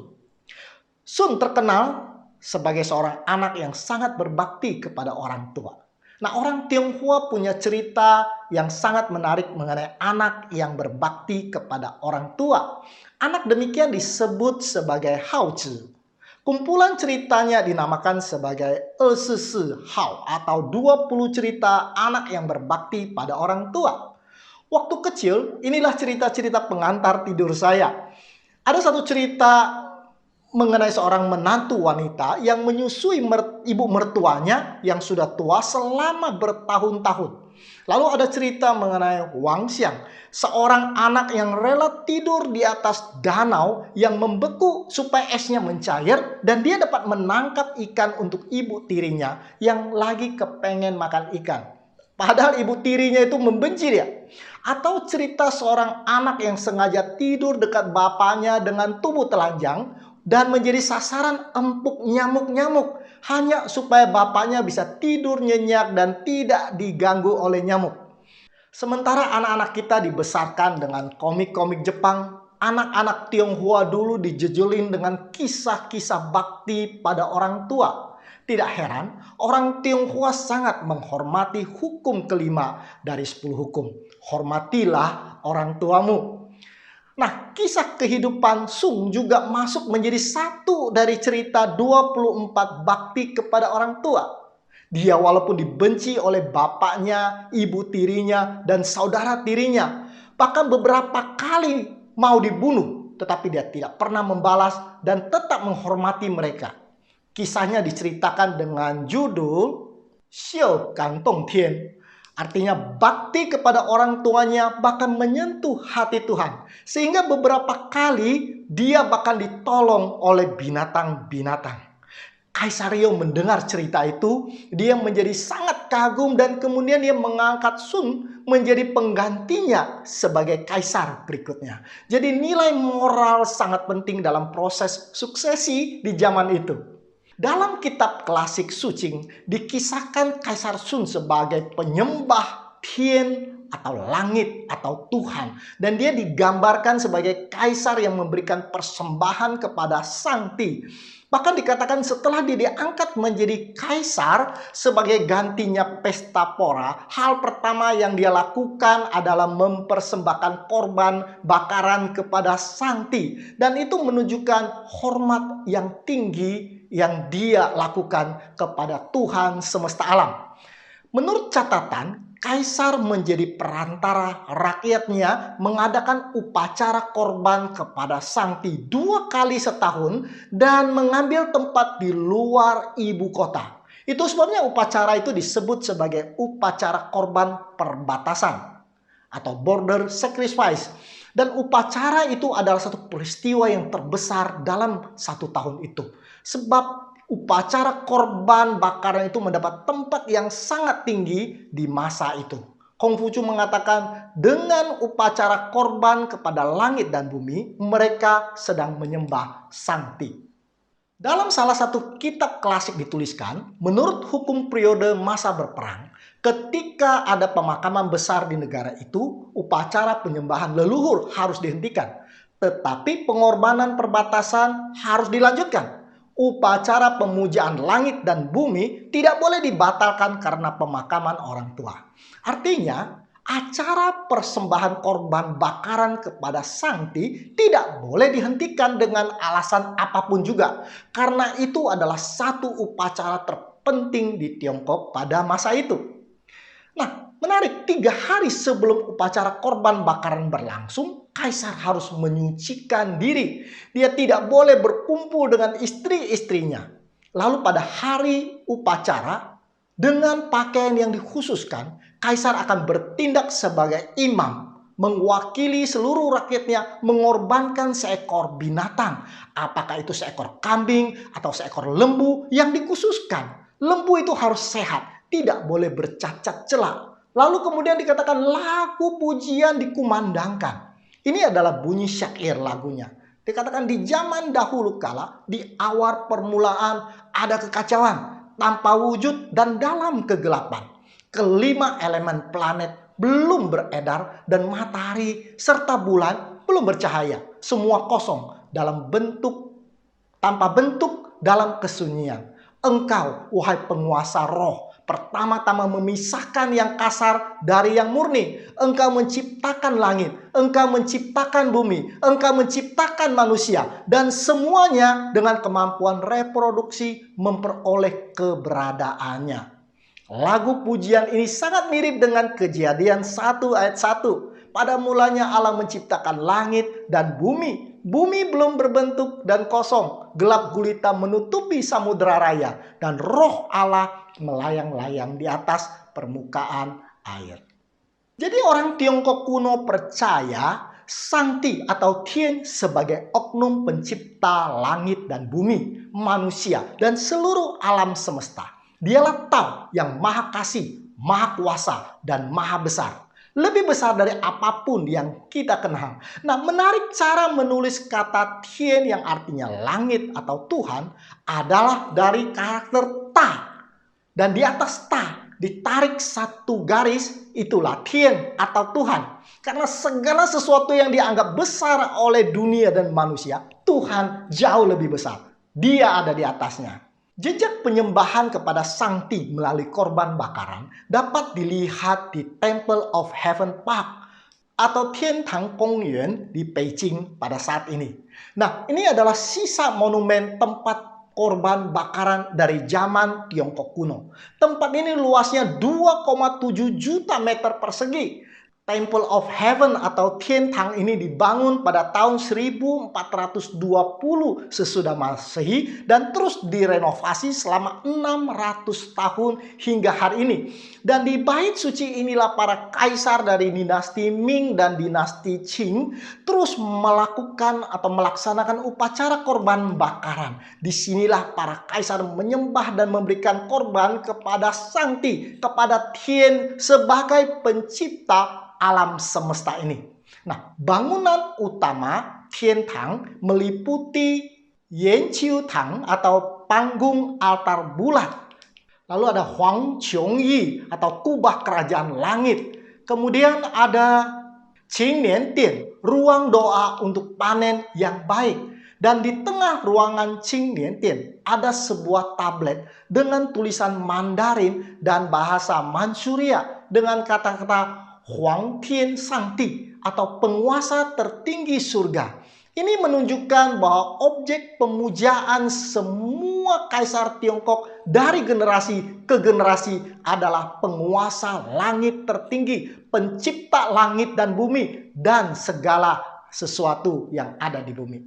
S1: Sun terkenal sebagai seorang anak yang sangat berbakti kepada orang tua. Nah, orang Tionghoa punya cerita yang sangat menarik mengenai anak yang berbakti kepada orang tua. Anak demikian disebut sebagai Haozi. Kumpulan ceritanya dinamakan sebagai 24号 atau 20 cerita anak yang berbakti pada orang tua. Waktu kecil, inilah cerita-cerita pengantar tidur saya. Ada satu cerita mengenai seorang menantu wanita yang menyusui ibu mertuanya yang sudah tua selama bertahun-tahun. Lalu ada cerita mengenai Wang Xiang, seorang anak yang rela tidur di atas danau yang membeku supaya esnya mencair dan dia dapat menangkap ikan untuk ibu tirinya yang lagi kepengen makan ikan. Padahal ibu tirinya itu membenci dia. Atau cerita seorang anak yang sengaja tidur dekat bapaknya dengan tubuh telanjang dan menjadi sasaran empuk nyamuk-nyamuk hanya supaya bapaknya bisa tidur nyenyak dan tidak diganggu oleh nyamuk. Sementara anak-anak kita dibesarkan dengan komik-komik Jepang, anak-anak Tionghoa dulu dijejulin dengan kisah-kisah bakti pada orang tua. Tidak heran, orang Tionghoa sangat menghormati hukum kelima dari 10 hukum. Hormatilah orang tuamu. Nah, kisah kehidupan Sung juga masuk menjadi satu dari cerita 24 bakti kepada orang tua. Dia walaupun dibenci oleh bapaknya, ibu tirinya, dan saudara tirinya, bahkan beberapa kali mau dibunuh, tetapi dia tidak pernah membalas dan tetap menghormati mereka. Kisahnya diceritakan dengan judul Xiao Gan Dong Tian. Artinya bakti kepada orang tuanya bahkan menyentuh hati Tuhan. Sehingga beberapa kali dia bahkan ditolong oleh binatang-binatang. Kaisar Yao mendengar cerita itu, dia menjadi sangat kagum dan kemudian dia mengangkat Sun menjadi penggantinya sebagai kaisar berikutnya. Jadi nilai moral sangat penting dalam proses suksesi di zaman itu. Dalam kitab klasik Sucing dikisahkan Kaisar Sun sebagai penyembah Tian atau langit atau Tuhan. Dan dia digambarkan sebagai kaisar yang memberikan persembahan kepada Sang Ti. Bahkan dikatakan setelah dia diangkat menjadi kaisar sebagai gantinya pesta pora, hal pertama yang dia lakukan adalah mempersembahkan korban bakaran kepada Sang Ti. Dan itu menunjukkan hormat yang tinggi yang dia lakukan kepada Tuhan semesta alam. Menurut catatan, Kaisar menjadi perantara rakyatnya mengadakan upacara korban kepada Sang Ti 2 kali setahun dan mengambil tempat di luar ibu kota. Itu sebabnya upacara itu disebut sebagai upacara korban perbatasan atau border sacrifice. Dan upacara itu adalah satu peristiwa yang terbesar dalam 1 tahun itu. Sebab upacara korban bakaran itu mendapat tempat yang sangat tinggi di masa itu. Konghucu mengatakan dengan upacara korban kepada langit dan bumi, mereka sedang menyembah Sang Ti. Dalam salah satu kitab klasik dituliskan, menurut hukum periode masa berperang, ketika ada pemakaman besar di negara itu, upacara penyembahan leluhur harus dihentikan. Tetapi pengorbanan perbatasan harus dilanjutkan. Upacara pemujaan langit dan bumi tidak boleh dibatalkan karena pemakaman orang tua. Artinya, acara persembahan korban bakaran kepada Sang Ti tidak boleh dihentikan dengan alasan apapun juga. Karena itu adalah satu upacara terpenting di Tiongkok pada masa itu. Nah, menarik, 3 hari sebelum upacara korban bakaran berlangsung, Kaisar harus menyucikan diri. Dia tidak boleh berkumpul dengan istri-istrinya. Lalu pada hari upacara, dengan pakaian yang dikhususkan, Kaisar akan bertindak sebagai imam, mewakili seluruh rakyatnya mengorbankan seekor binatang. Apakah itu seekor kambing atau seekor lembu yang dikhususkan. Lembu itu harus sehat, tidak boleh bercacat celak. Lalu kemudian dikatakan lagu pujian dikumandangkan. Ini adalah bunyi syair lagunya. Dikatakan di zaman dahulu kala, di awal permulaan ada kekacauan, tanpa wujud dan dalam kegelapan. Kelima elemen planet belum beredar dan matahari serta bulan belum bercahaya. Semua kosong tanpa bentuk dalam kesunyian. Engkau, wahai penguasa roh, pertama-tama memisahkan yang kasar dari yang murni. Engkau menciptakan langit, engkau menciptakan bumi, engkau menciptakan manusia. Dan semuanya dengan kemampuan reproduksi memperoleh keberadaannya. Lagu pujian ini sangat mirip dengan Kejadian 1 ayat 1. Pada mulanya Allah menciptakan langit dan bumi. Bumi belum berbentuk dan kosong. Gelap gulita menutupi samudera raya. Dan roh Allah melayang-layang di atas permukaan air. Jadi orang Tiongkok kuno percaya Sang Ti atau Tian sebagai oknum pencipta langit dan bumi, manusia, dan seluruh alam semesta. Dialah Tao yang maha kasih, maha kuasa, dan maha besar. Lebih besar dari apapun yang kita kenal. Nah, menarik cara menulis kata Tian yang artinya langit atau Tuhan adalah dari karakter Ta. Dan di atas Ta ditarik satu garis, itulah Tian atau Tuhan. Karena segala sesuatu yang dianggap besar oleh dunia dan manusia, Tuhan jauh lebih besar. Dia ada di atasnya. Jejak penyembahan kepada Sang Ti melalui korban bakaran dapat dilihat di Temple of Heaven Park atau Tiantang Kongyuan di Beijing pada saat ini. Nah, ini adalah sisa monumen tempat korban bakaran dari zaman Tiongkok kuno. Tempat ini luasnya 2,7 juta meter persegi. Temple of Heaven atau Tiantang ini dibangun pada tahun 1420 sesudah Masehi dan terus direnovasi selama 600 tahun hingga hari ini. Dan di bait suci inilah para kaisar dari dinasti Ming dan dinasti Qing terus melakukan atau melaksanakan upacara korban bakaran. Disinilah para kaisar menyembah dan memberikan korban kepada Sang Ti, kepada Tian sebagai pencipta alam semesta ini. Nah, bangunan utama Tiantang meliputi Yanqiu Tang atau panggung altar bulat. Lalu ada Huang Qiongyi atau kubah kerajaan langit. Kemudian ada Qing Nian Tian, ruang doa untuk panen yang baik. Dan di tengah ruangan Qing Nian Tian ada sebuah tablet dengan tulisan Mandarin dan bahasa Manchuria dengan kata-kata Huang Tian Sangti atau penguasa tertinggi surga. Ini menunjukkan bahwa objek pemujaan semua kaisar Tiongkok dari generasi ke generasi adalah penguasa langit tertinggi, pencipta langit dan bumi, dan segala sesuatu yang ada di bumi.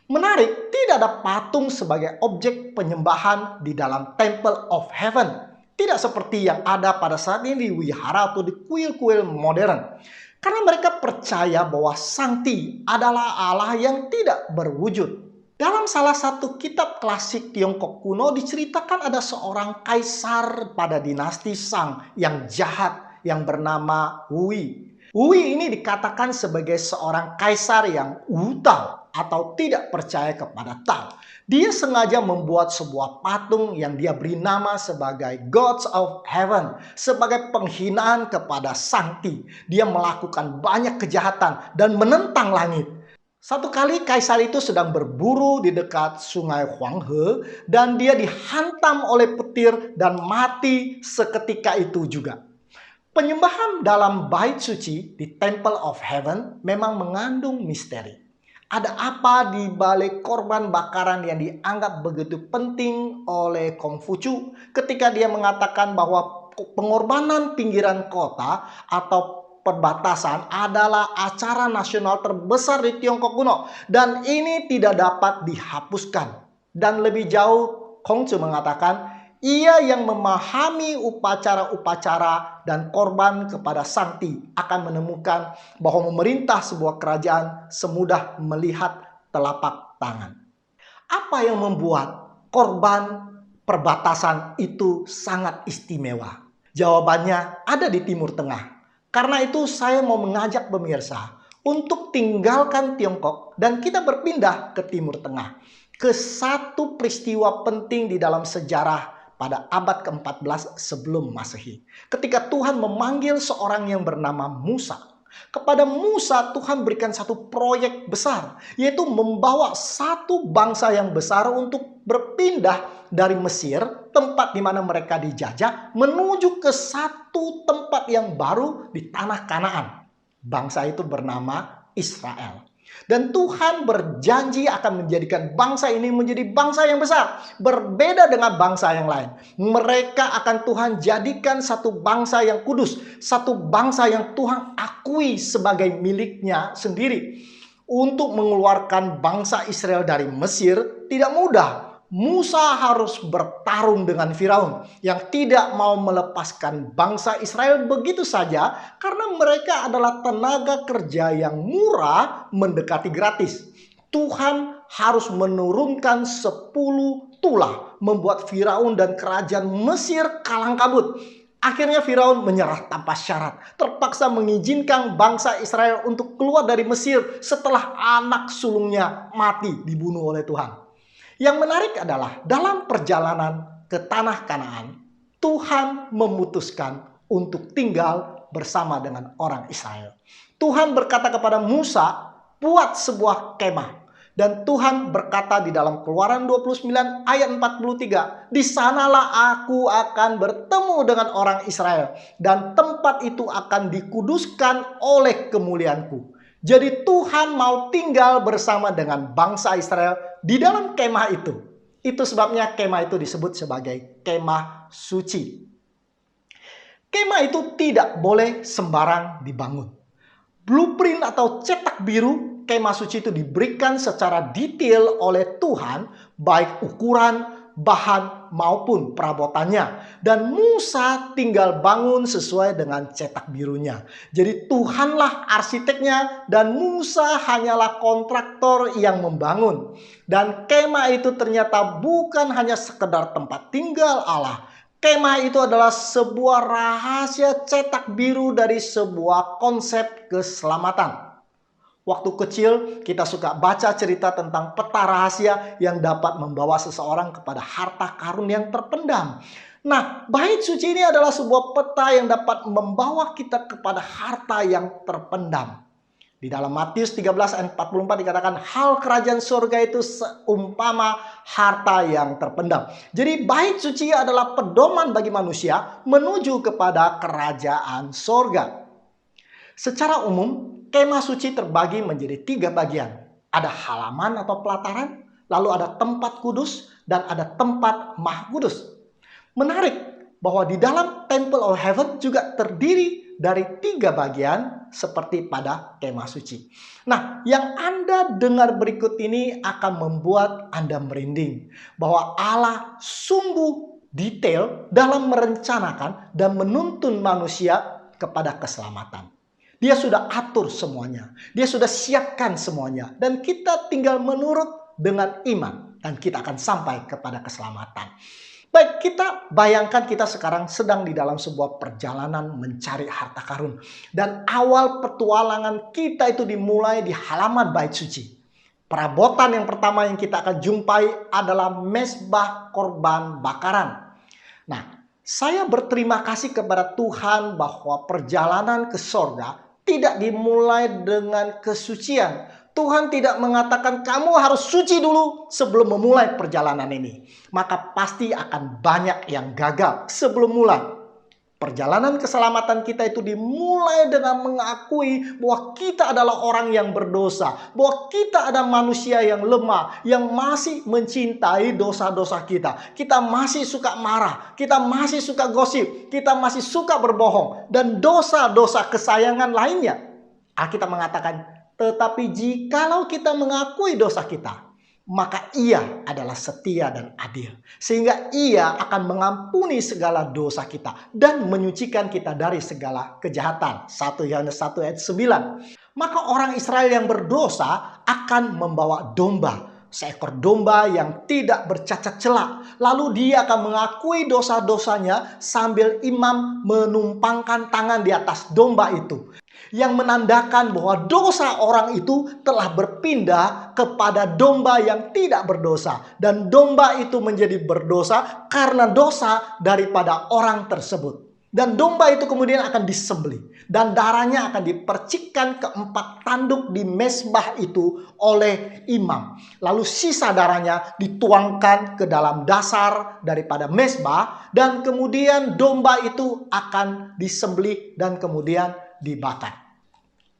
S1: Menarik, tidak ada patung sebagai objek penyembahan di dalam Temple of Heaven. Tidak seperti yang ada pada saat ini di wihara atau di kuil-kuil modern. Karena mereka percaya bahwa Sangti adalah Allah yang tidak berwujud. Dalam salah satu kitab klasik Tiongkok kuno diceritakan ada seorang kaisar pada dinasti Shang yang jahat yang bernama Wu. Wu ini dikatakan sebagai seorang kaisar yang wutao atau tidak percaya kepada Tao. Dia sengaja membuat sebuah patung yang dia beri nama sebagai Gods of Heaven, sebagai penghinaan kepada Sangti. Dia melakukan banyak kejahatan dan menentang langit. Satu kali kaisar itu sedang berburu di dekat sungai Huanghe dan dia dihantam oleh petir dan mati seketika itu juga. Penyembahan dalam bait suci di Temple of Heaven memang mengandung misteri. Ada apa di balik korban bakaran yang dianggap begitu penting oleh Kongfucu ketika dia mengatakan bahwa pengorbanan pinggiran kota atau perbatasan adalah acara nasional terbesar di Tiongkok kuno dan ini tidak dapat dihapuskan. Dan lebih jauh, Kongcu mengatakan ia yang memahami upacara-upacara dan korban kepada Sangti akan menemukan bahwa memerintah sebuah kerajaan semudah melihat telapak tangan. Apa yang membuat korban perbatasan itu sangat istimewa? Jawabannya ada di Timur Tengah. Karena itu saya mau mengajak pemirsa untuk tinggalkan Tiongkok dan kita berpindah ke Timur Tengah. Ke satu peristiwa penting di dalam sejarah pada abad ke-14 sebelum Masehi. Ketika Tuhan memanggil seorang yang bernama Musa. Kepada Musa Tuhan berikan satu proyek besar. Yaitu membawa satu bangsa yang besar untuk berpindah dari Mesir, tempat di mana mereka dijajah, menuju ke satu tempat yang baru di tanah Kanaan. Bangsa itu bernama Israel. Dan Tuhan berjanji akan menjadikan bangsa ini menjadi bangsa yang besar. Berbeda dengan bangsa yang lain. Mereka akan Tuhan jadikan satu bangsa yang kudus. Satu bangsa yang Tuhan akui sebagai miliknya sendiri. Untuk mengeluarkan bangsa Israel dari Mesir tidak mudah. Musa harus bertarung dengan Firaun yang tidak mau melepaskan bangsa Israel begitu saja karena mereka adalah tenaga kerja yang murah mendekati gratis. Tuhan harus menurunkan 10 tulah membuat Firaun dan kerajaan Mesir kalang kabut. Akhirnya Firaun menyerah tanpa syarat, terpaksa mengizinkan bangsa Israel untuk keluar dari Mesir setelah anak sulungnya mati dibunuh oleh Tuhan. Yang menarik adalah dalam perjalanan ke tanah Kanaan, Tuhan memutuskan untuk tinggal bersama dengan orang Israel. Tuhan berkata kepada Musa, buat sebuah kemah. Dan Tuhan berkata di dalam Keluaran 29 ayat 43, di sanalah aku akan bertemu dengan orang Israel. Dan tempat itu akan dikuduskan oleh kemuliaanku. Jadi Tuhan mau tinggal bersama dengan bangsa Israel di dalam kemah itu. Itu sebabnya kemah itu disebut sebagai kemah suci. Kemah itu tidak boleh sembarang dibangun. Blueprint atau cetak biru kemah suci itu diberikan secara detail oleh Tuhan, baik ukuran, bahan maupun perabotannya. Dan Musa tinggal bangun sesuai dengan cetak birunya. Jadi Tuhanlah arsiteknya dan Musa hanyalah kontraktor yang membangun. Dan kemah itu ternyata bukan hanya sekedar tempat tinggal Allah. Kemah itu adalah sebuah rahasia cetak biru dari sebuah konsep keselamatan. Waktu kecil kita suka baca cerita tentang peta rahasia yang dapat membawa seseorang kepada harta karun yang terpendam. Nah, bait suci ini adalah sebuah peta yang dapat membawa kita kepada harta yang terpendam. Di dalam Matius 13 ayat 44 dikatakan hal kerajaan surga itu seumpama harta yang terpendam. Jadi bait suci adalah pedoman bagi manusia menuju kepada kerajaan surga. Secara umum, kemah suci terbagi menjadi 3 bagian. Ada halaman atau pelataran, lalu ada tempat kudus, dan ada tempat maha kudus. Menarik bahwa di dalam Temple of Heaven juga terdiri dari 3 bagian seperti pada kemah suci. Nah, yang Anda dengar berikut ini akan membuat Anda merinding bahwa Allah sungguh detail dalam merencanakan dan menuntun manusia kepada keselamatan. Dia sudah atur semuanya. Dia sudah siapkan semuanya. Dan kita tinggal menurut dengan iman. Dan kita akan sampai kepada keselamatan. Baik, kita bayangkan kita sekarang sedang di dalam sebuah perjalanan mencari harta karun. Dan awal petualangan kita itu dimulai di halaman bait suci. Perabotan yang pertama yang kita akan jumpai adalah mezbah korban bakaran. Nah, saya berterima kasih kepada Tuhan bahwa perjalanan ke sorga tidak dimulai dengan kesucian. Tuhan tidak mengatakan kamu harus suci dulu sebelum memulai perjalanan ini. Maka pasti akan banyak yang gagal sebelum mulai. Perjalanan keselamatan kita itu dimulai dengan mengakui bahwa kita adalah orang yang berdosa. Bahwa kita adalah manusia yang lemah, yang masih mencintai dosa-dosa kita. Kita masih suka marah, kita masih suka gosip, kita masih suka berbohong. Dan dosa-dosa kesayangan lainnya. Alkitab mengatakan, tetapi jikalau kita mengakui dosa kita, maka Ia adalah setia dan adil. Sehingga Ia akan mengampuni segala dosa kita dan menyucikan kita dari segala kejahatan. 1 Yohanes 1 ayat 9. Maka orang Israel yang berdosa akan membawa domba. Seekor domba yang tidak bercacat celak. Lalu dia akan mengakui dosa-dosanya sambil imam menumpangkan tangan di atas domba itu. Yang menandakan bahwa dosa orang itu telah berpindah kepada domba yang tidak berdosa. Dan domba itu menjadi berdosa karena dosa daripada orang tersebut. Dan domba itu kemudian akan disembelih. Dan darahnya akan dipercikkan ke 4 tanduk di mezbah itu oleh imam. Lalu sisa darahnya dituangkan ke dalam dasar daripada mezbah. Dan kemudian domba itu akan disembelih dan kemudian dibakar.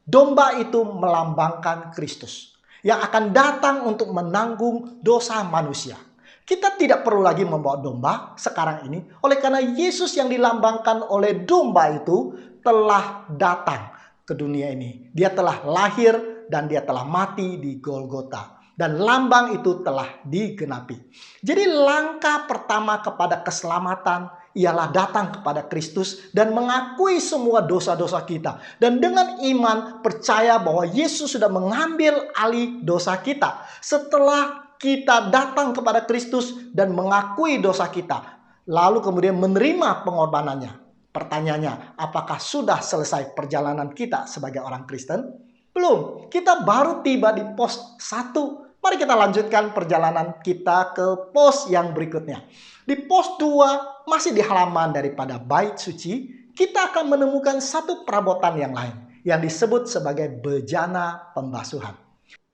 S1: Domba itu melambangkan Kristus yang akan datang untuk menanggung dosa manusia. Kita tidak perlu lagi membawa domba sekarang ini. Oleh karena Yesus yang dilambangkan oleh domba itu telah datang ke dunia ini. Dia telah lahir dan dia telah mati di Golgota. Dan lambang itu telah digenapi. Jadi langkah pertama kepada keselamatan ialah datang kepada Kristus dan mengakui semua dosa-dosa kita. Dan dengan iman percaya bahwa Yesus sudah mengambil alih dosa kita. Setelah kita datang kepada Kristus dan mengakui dosa kita, lalu kemudian menerima pengorbanannya. Pertanyaannya, apakah sudah selesai perjalanan kita sebagai orang Kristen? Belum, kita baru tiba di pos 1. Mari kita lanjutkan perjalanan kita ke pos yang berikutnya. Di pos 2, masih di halaman daripada bait suci, kita akan menemukan satu perabotan yang lain yang disebut sebagai bejana pembasuhan.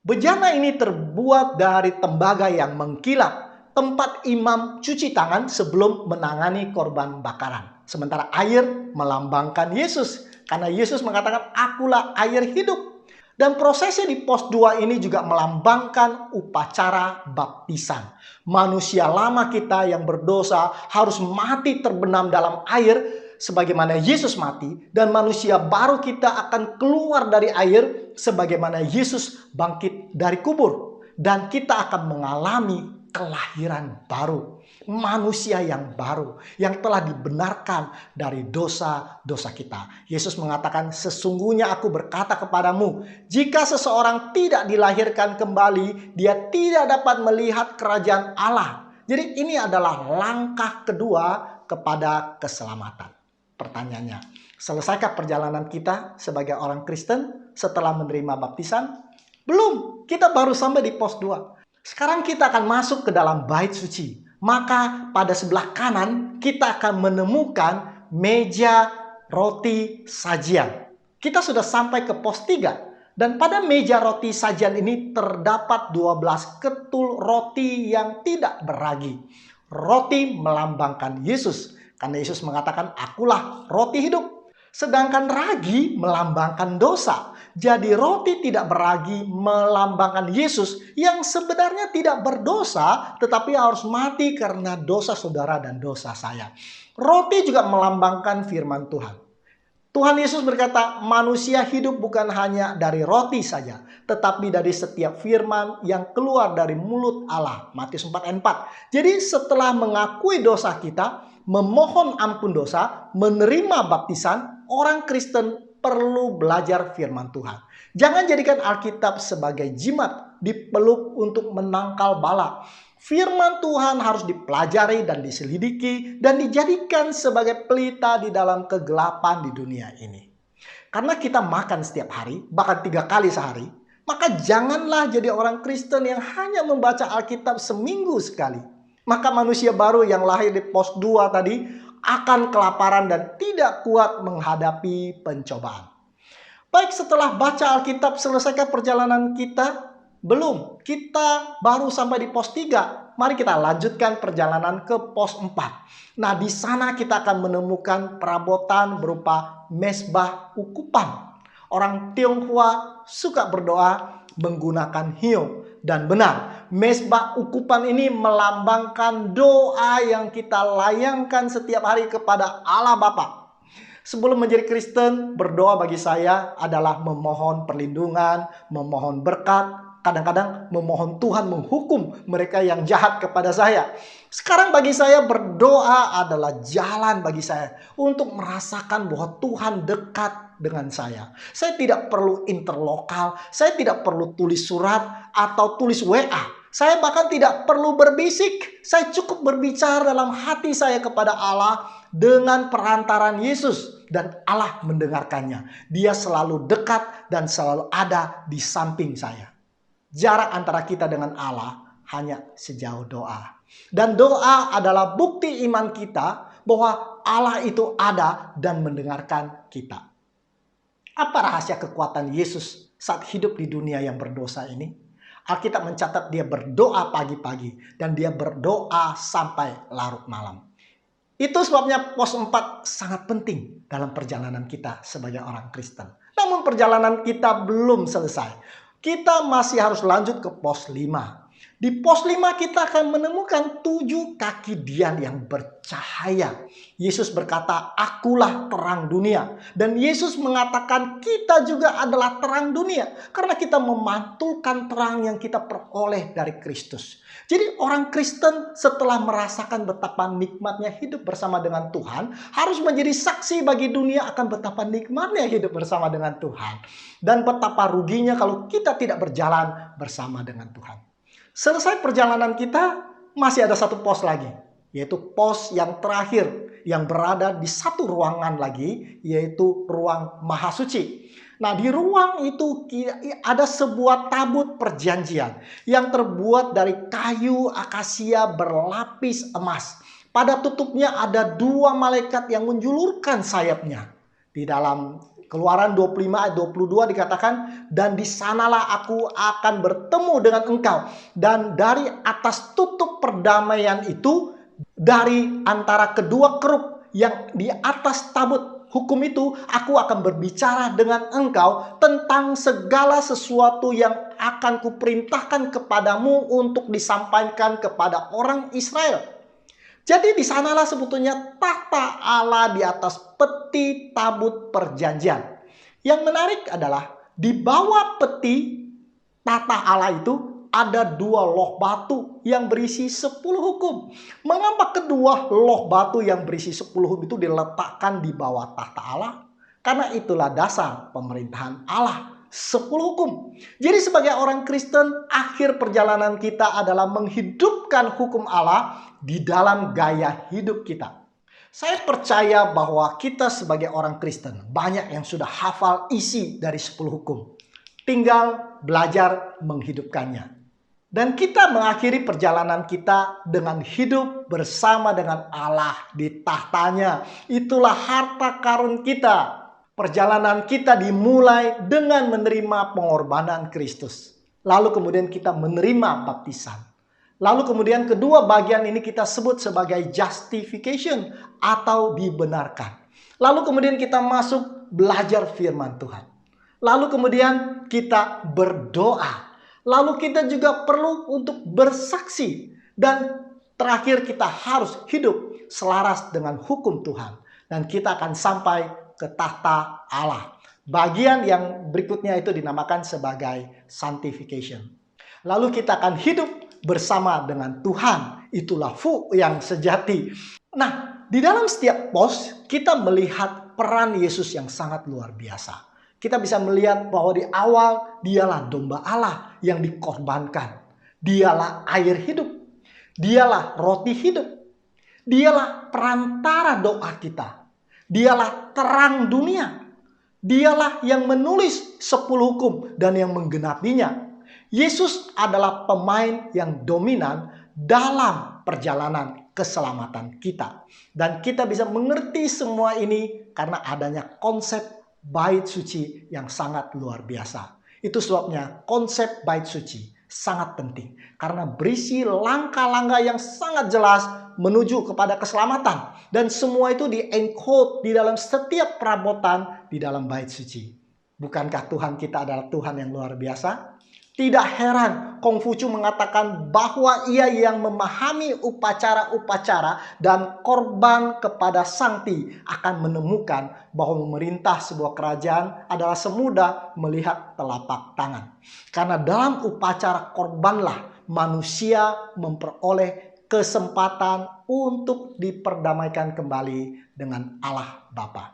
S1: Bejana ini terbuat dari tembaga yang mengkilap, tempat imam cuci tangan sebelum menangani korban bakaran. Sementara air melambangkan Yesus, karena Yesus mengatakan, "Akulah air hidup." Dan prosesnya di pos 2 ini juga melambangkan upacara baptisan. Manusia lama kita yang berdosa harus mati terbenam dalam air sebagaimana Yesus mati, dan manusia baru kita akan keluar dari air sebagaimana Yesus bangkit dari kubur. Dan kita akan mengalami kelahiran baru. Manusia yang baru, yang telah dibenarkan dari dosa-dosa kita. Yesus mengatakan, "Sesungguhnya aku berkata kepadamu, jika seseorang tidak dilahirkan kembali, dia tidak dapat melihat kerajaan Allah." Jadi ini adalah langkah kedua kepada keselamatan. Pertanyaannya, selesaikah perjalanan kita sebagai orang Kristen setelah menerima baptisan? Belum, kita baru sampai di pos 2. Sekarang kita akan masuk ke dalam bait suci. Maka pada sebelah kanan kita akan menemukan meja roti sajian. Kita sudah sampai ke pos 3. Dan pada meja roti sajian ini terdapat 12 ketul roti yang tidak beragi. Roti melambangkan Yesus. Karena Yesus mengatakan, akulah roti hidup. Sedangkan ragi melambangkan dosa. Jadi roti tidak beragi melambangkan Yesus yang sebenarnya tidak berdosa, tetapi harus mati karena dosa saudara dan dosa saya. Roti juga melambangkan firman Tuhan. Tuhan Yesus berkata, manusia hidup bukan hanya dari roti saja, tetapi dari setiap firman yang keluar dari mulut Allah. Matius 4 ayat 4. Jadi setelah mengakui dosa kita, memohon ampun dosa, menerima baptisan, orang Kristen perlu belajar firman Tuhan. Jangan jadikan Alkitab sebagai jimat dipeluk untuk menangkal bala. Firman Tuhan harus dipelajari dan diselidiki dan dijadikan sebagai pelita di dalam kegelapan di dunia ini. Karena kita makan setiap hari, bahkan 3 kali sehari, maka janganlah jadi orang Kristen yang hanya membaca Alkitab seminggu sekali. Maka manusia baru yang lahir di pos 2 tadi akan kelaparan dan tidak kuat menghadapi pencobaan. Baik, setelah baca Alkitab, selesaikan perjalanan kita? Belum, kita baru sampai di pos 3. Mari kita lanjutkan perjalanan ke pos 4. Nah, di sana kita akan menemukan perabotan berupa mesbah ukupan. Orang Tionghoa suka berdoa menggunakan hiyo. Dan benar, mesbah ukupan ini melambangkan doa yang kita layangkan setiap hari kepada Allah Bapa. Sebelum menjadi Kristen, berdoa bagi saya adalah memohon perlindungan, memohon berkat, kadang-kadang memohon Tuhan menghukum mereka yang jahat kepada saya. Sekarang bagi saya berdoa adalah jalan bagi saya untuk merasakan bahwa Tuhan dekat dengan saya. Saya tidak perlu interlokal, saya tidak perlu tulis surat atau tulis WA. Saya bahkan tidak perlu berbisik. Saya cukup berbicara dalam hati saya kepada Allah dengan perantaran Yesus. Dan Allah mendengarkannya. Dia selalu dekat dan selalu ada di samping saya. Jarak antara kita dengan Allah hanya sejauh doa. Dan doa adalah bukti iman kita bahwa Allah itu ada dan mendengarkan kita. Apa rahasia kekuatan Yesus saat hidup di dunia yang berdosa ini? Alkitab mencatat dia berdoa pagi-pagi dan dia berdoa sampai larut malam. Itu sebabnya pos 4 sangat penting dalam perjalanan kita sebagai orang Kristen. Namun perjalanan kita belum selesai. Kita masih harus lanjut ke pos 5. Di pos 5 kita akan menemukan 7 kaki dian yang bercahaya. Yesus berkata, akulah terang dunia. Dan Yesus mengatakan kita juga adalah terang dunia. Karena kita memantulkan terang yang kita peroleh dari Kristus. Jadi orang Kristen setelah merasakan betapa nikmatnya hidup bersama dengan Tuhan, harus menjadi saksi bagi dunia akan betapa nikmatnya hidup bersama dengan Tuhan. Dan betapa ruginya kalau kita tidak berjalan bersama dengan Tuhan. Selesai perjalanan kita, masih ada satu pos lagi. Yaitu pos yang terakhir yang berada di satu ruangan lagi, yaitu ruang Maha Suci. Nah, di ruang itu ada sebuah tabut perjanjian yang terbuat dari kayu akasia berlapis emas. Pada tutupnya ada 2 malaikat yang menjulurkan sayapnya. Di dalam Keluaran 25 ayat 22 dikatakan, dan di sanalah aku akan bertemu dengan engkau. Dan dari atas tutup perdamaian itu, dari antara kedua kerup yang di atas tabut hukum itu, aku akan berbicara dengan engkau tentang segala sesuatu yang akan kuperintahkan kepadamu untuk disampaikan kepada orang Israel. Jadi di sanalah sebetulnya tahta Allah di atas peti tabut perjanjian. Yang menarik adalah di bawah peti tahta Allah itu ada 2 loh batu yang berisi 10 hukum. Mengapa kedua loh batu yang berisi 10 hukum itu diletakkan di bawah tahta Allah? Karena itulah dasar pemerintahan Allah. 10 hukum. Jadi sebagai orang Kristen, akhir perjalanan kita adalah menghidupkan hukum Allah di dalam gaya hidup kita. Saya percaya bahwa kita sebagai orang Kristen banyak yang sudah hafal isi dari 10 hukum. tinggal belajar menghidupkannya. Dan kita mengakhiri perjalanan kita dengan hidup bersama dengan Allah di tahtanya. Itulah harta karun kita. Perjalanan kita dimulai dengan menerima pengorbanan Kristus. Lalu kemudian kita menerima baptisan. Lalu kemudian kedua bagian ini kita sebut sebagai justification atau dibenarkan. Lalu kemudian kita masuk belajar firman Tuhan. Lalu kemudian kita berdoa. Lalu kita juga perlu untuk bersaksi. Dan terakhir kita harus hidup selaras dengan hukum Tuhan. Dan kita akan sampai ke tahta Allah. Bagian yang berikutnya itu dinamakan sebagai sanctification. Lalu kita akan hidup bersama dengan Tuhan. Itulah yang sejati. Nah, di dalam setiap pos kita melihat peran Yesus yang sangat luar biasa. Kita bisa melihat bahwa di awal dialah domba Allah yang dikorbankan. Dialah air hidup. Dialah roti hidup. Dialah perantara doa kita. Dialah terang dunia. Dialah yang menulis 10 hukum dan yang menggenapinya. Yesus adalah pemain yang dominan dalam perjalanan keselamatan kita. Dan kita bisa mengerti semua ini karena adanya konsep bait suci yang sangat luar biasa. Itu sebabnya konsep bait suci sangat penting. Karena berisi langkah-langkah yang sangat jelas menuju kepada keselamatan. Dan semua itu di-encode di dalam setiap perabotan di dalam bait suci. Bukankah Tuhan kita adalah Tuhan yang luar biasa? Tidak heran Kongfucu mengatakan bahwa ia yang memahami upacara-upacara dan korban kepada Sangti akan menemukan bahwa memerintah sebuah kerajaan adalah semudah melihat telapak tangan. Karena dalam upacara korbanlah manusia memperoleh kesempatan untuk diperdamaikan kembali dengan Allah Bapa.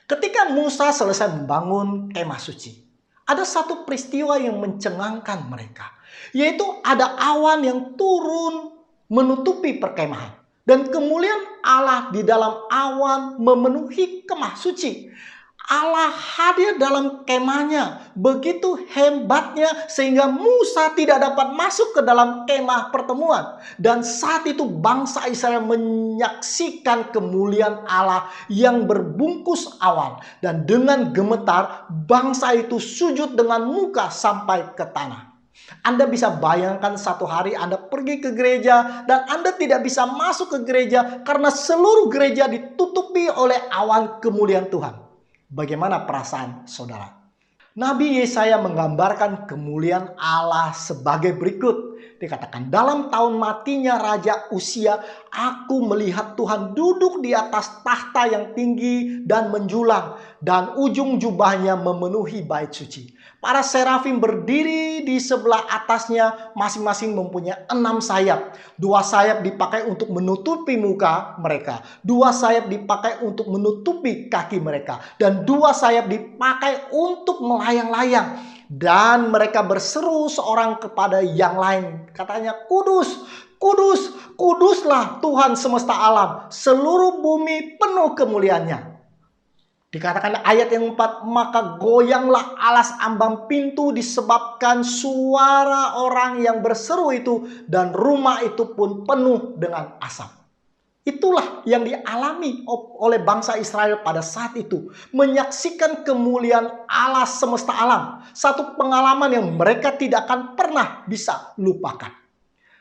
S1: Ketika Musa selesai membangun kemah suci, ada satu peristiwa yang mencengangkan mereka, yaitu ada awan yang turun menutupi perkemahan. Dan kemuliaan Allah di dalam awan memenuhi kemah suci. Allah hadir dalam kemahnya begitu hebatnya sehingga Musa tidak dapat masuk ke dalam kemah pertemuan. Dan saat itu bangsa Israel menyaksikan kemuliaan Allah yang berbungkus awan. Dan dengan gemetar bangsa itu sujud dengan muka sampai ke tanah. Anda bisa bayangkan satu hari Anda pergi ke gereja dan Anda tidak bisa masuk ke gereja karena seluruh gereja ditutupi oleh awan kemuliaan Tuhan. Bagaimana perasaan saudara? Nabi Yesaya menggambarkan kemuliaan Allah sebagai berikut. Dikatakan dalam tahun matinya Raja Uzia, aku melihat Tuhan duduk di atas tahta yang tinggi dan menjulang. Dan ujung jubahnya memenuhi bait suci. Para serafim berdiri di sebelah atasnya, masing-masing mempunyai 6 sayap. 2 sayap dipakai untuk menutupi muka mereka. 2 sayap dipakai untuk menutupi kaki mereka. Dan 2 sayap dipakai untuk melayang-layang. Dan mereka berseru seorang kepada yang lain. Katanya, kudus, kudus, kuduslah Tuhan semesta alam. Seluruh bumi penuh kemuliaannya. Dikatakan ayat yang 4, maka goyanglah alas ambang pintu disebabkan suara orang yang berseru itu dan rumah itu pun penuh dengan asap. Itulah yang dialami oleh bangsa Israel pada saat itu. Menyaksikan kemuliaan Allah semesta alam. Satu pengalaman yang mereka tidak akan pernah bisa lupakan.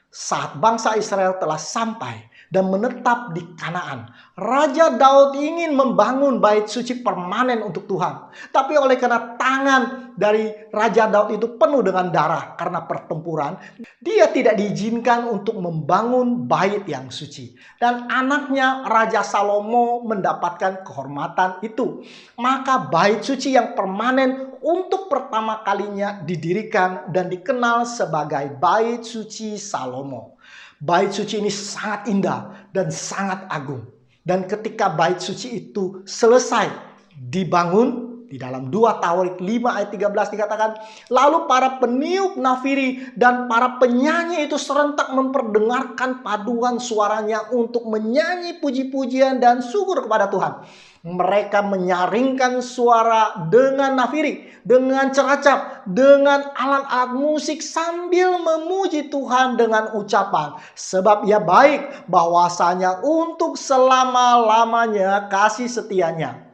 S1: Saat bangsa Israel telah sampai dan menetap di Kanaan, Raja Daud ingin membangun bait suci permanen untuk Tuhan. Tapi oleh karena tangan dari Raja Daud itu penuh dengan darah karena pertempuran, dia tidak diizinkan untuk membangun bait yang suci. Dan anaknya Raja Salomo mendapatkan kehormatan itu. Maka bait suci yang permanen untuk pertama kalinya didirikan dan dikenal sebagai bait suci Salomo. Bait suci ini sangat indah dan sangat agung. Dan ketika bait suci itu selesai dibangun, Di dalam 2 Tawarik 5 ayat 13 dikatakan, lalu para peniup nafiri dan para penyanyi itu serentak memperdengarkan paduan suaranya untuk menyanyi puji-pujian dan syukur kepada Tuhan. Mereka menyaringkan suara dengan nafiri, dengan ceracap, dengan alat-alat musik sambil memuji Tuhan dengan ucapan, sebab Ia baik, bahwasanya untuk selama-lamanya kasih setianya.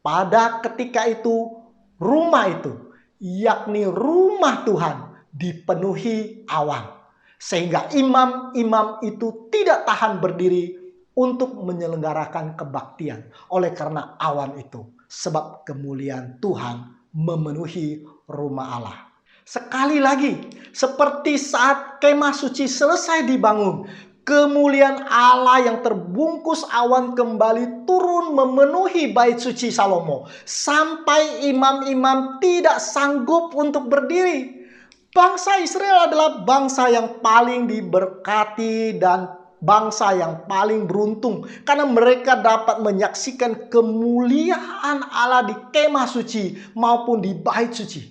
S1: Pada ketika itu, rumah itu, yakni rumah Tuhan, dipenuhi awan. Sehingga imam-imam itu tidak tahan berdiri untuk menyelenggarakan kebaktian oleh karena awan itu. Sebab kemuliaan Tuhan memenuhi rumah Allah. Sekali lagi, seperti saat kemah suci selesai dibangun, kemuliaan Allah yang terbungkus awan kembali turun memenuhi bait suci Salomo. Sampai imam-imam tidak sanggup untuk berdiri. Bangsa Israel adalah bangsa yang paling diberkati dan bangsa yang paling beruntung. Karena mereka dapat menyaksikan kemuliaan Allah di kemah suci maupun di bait suci.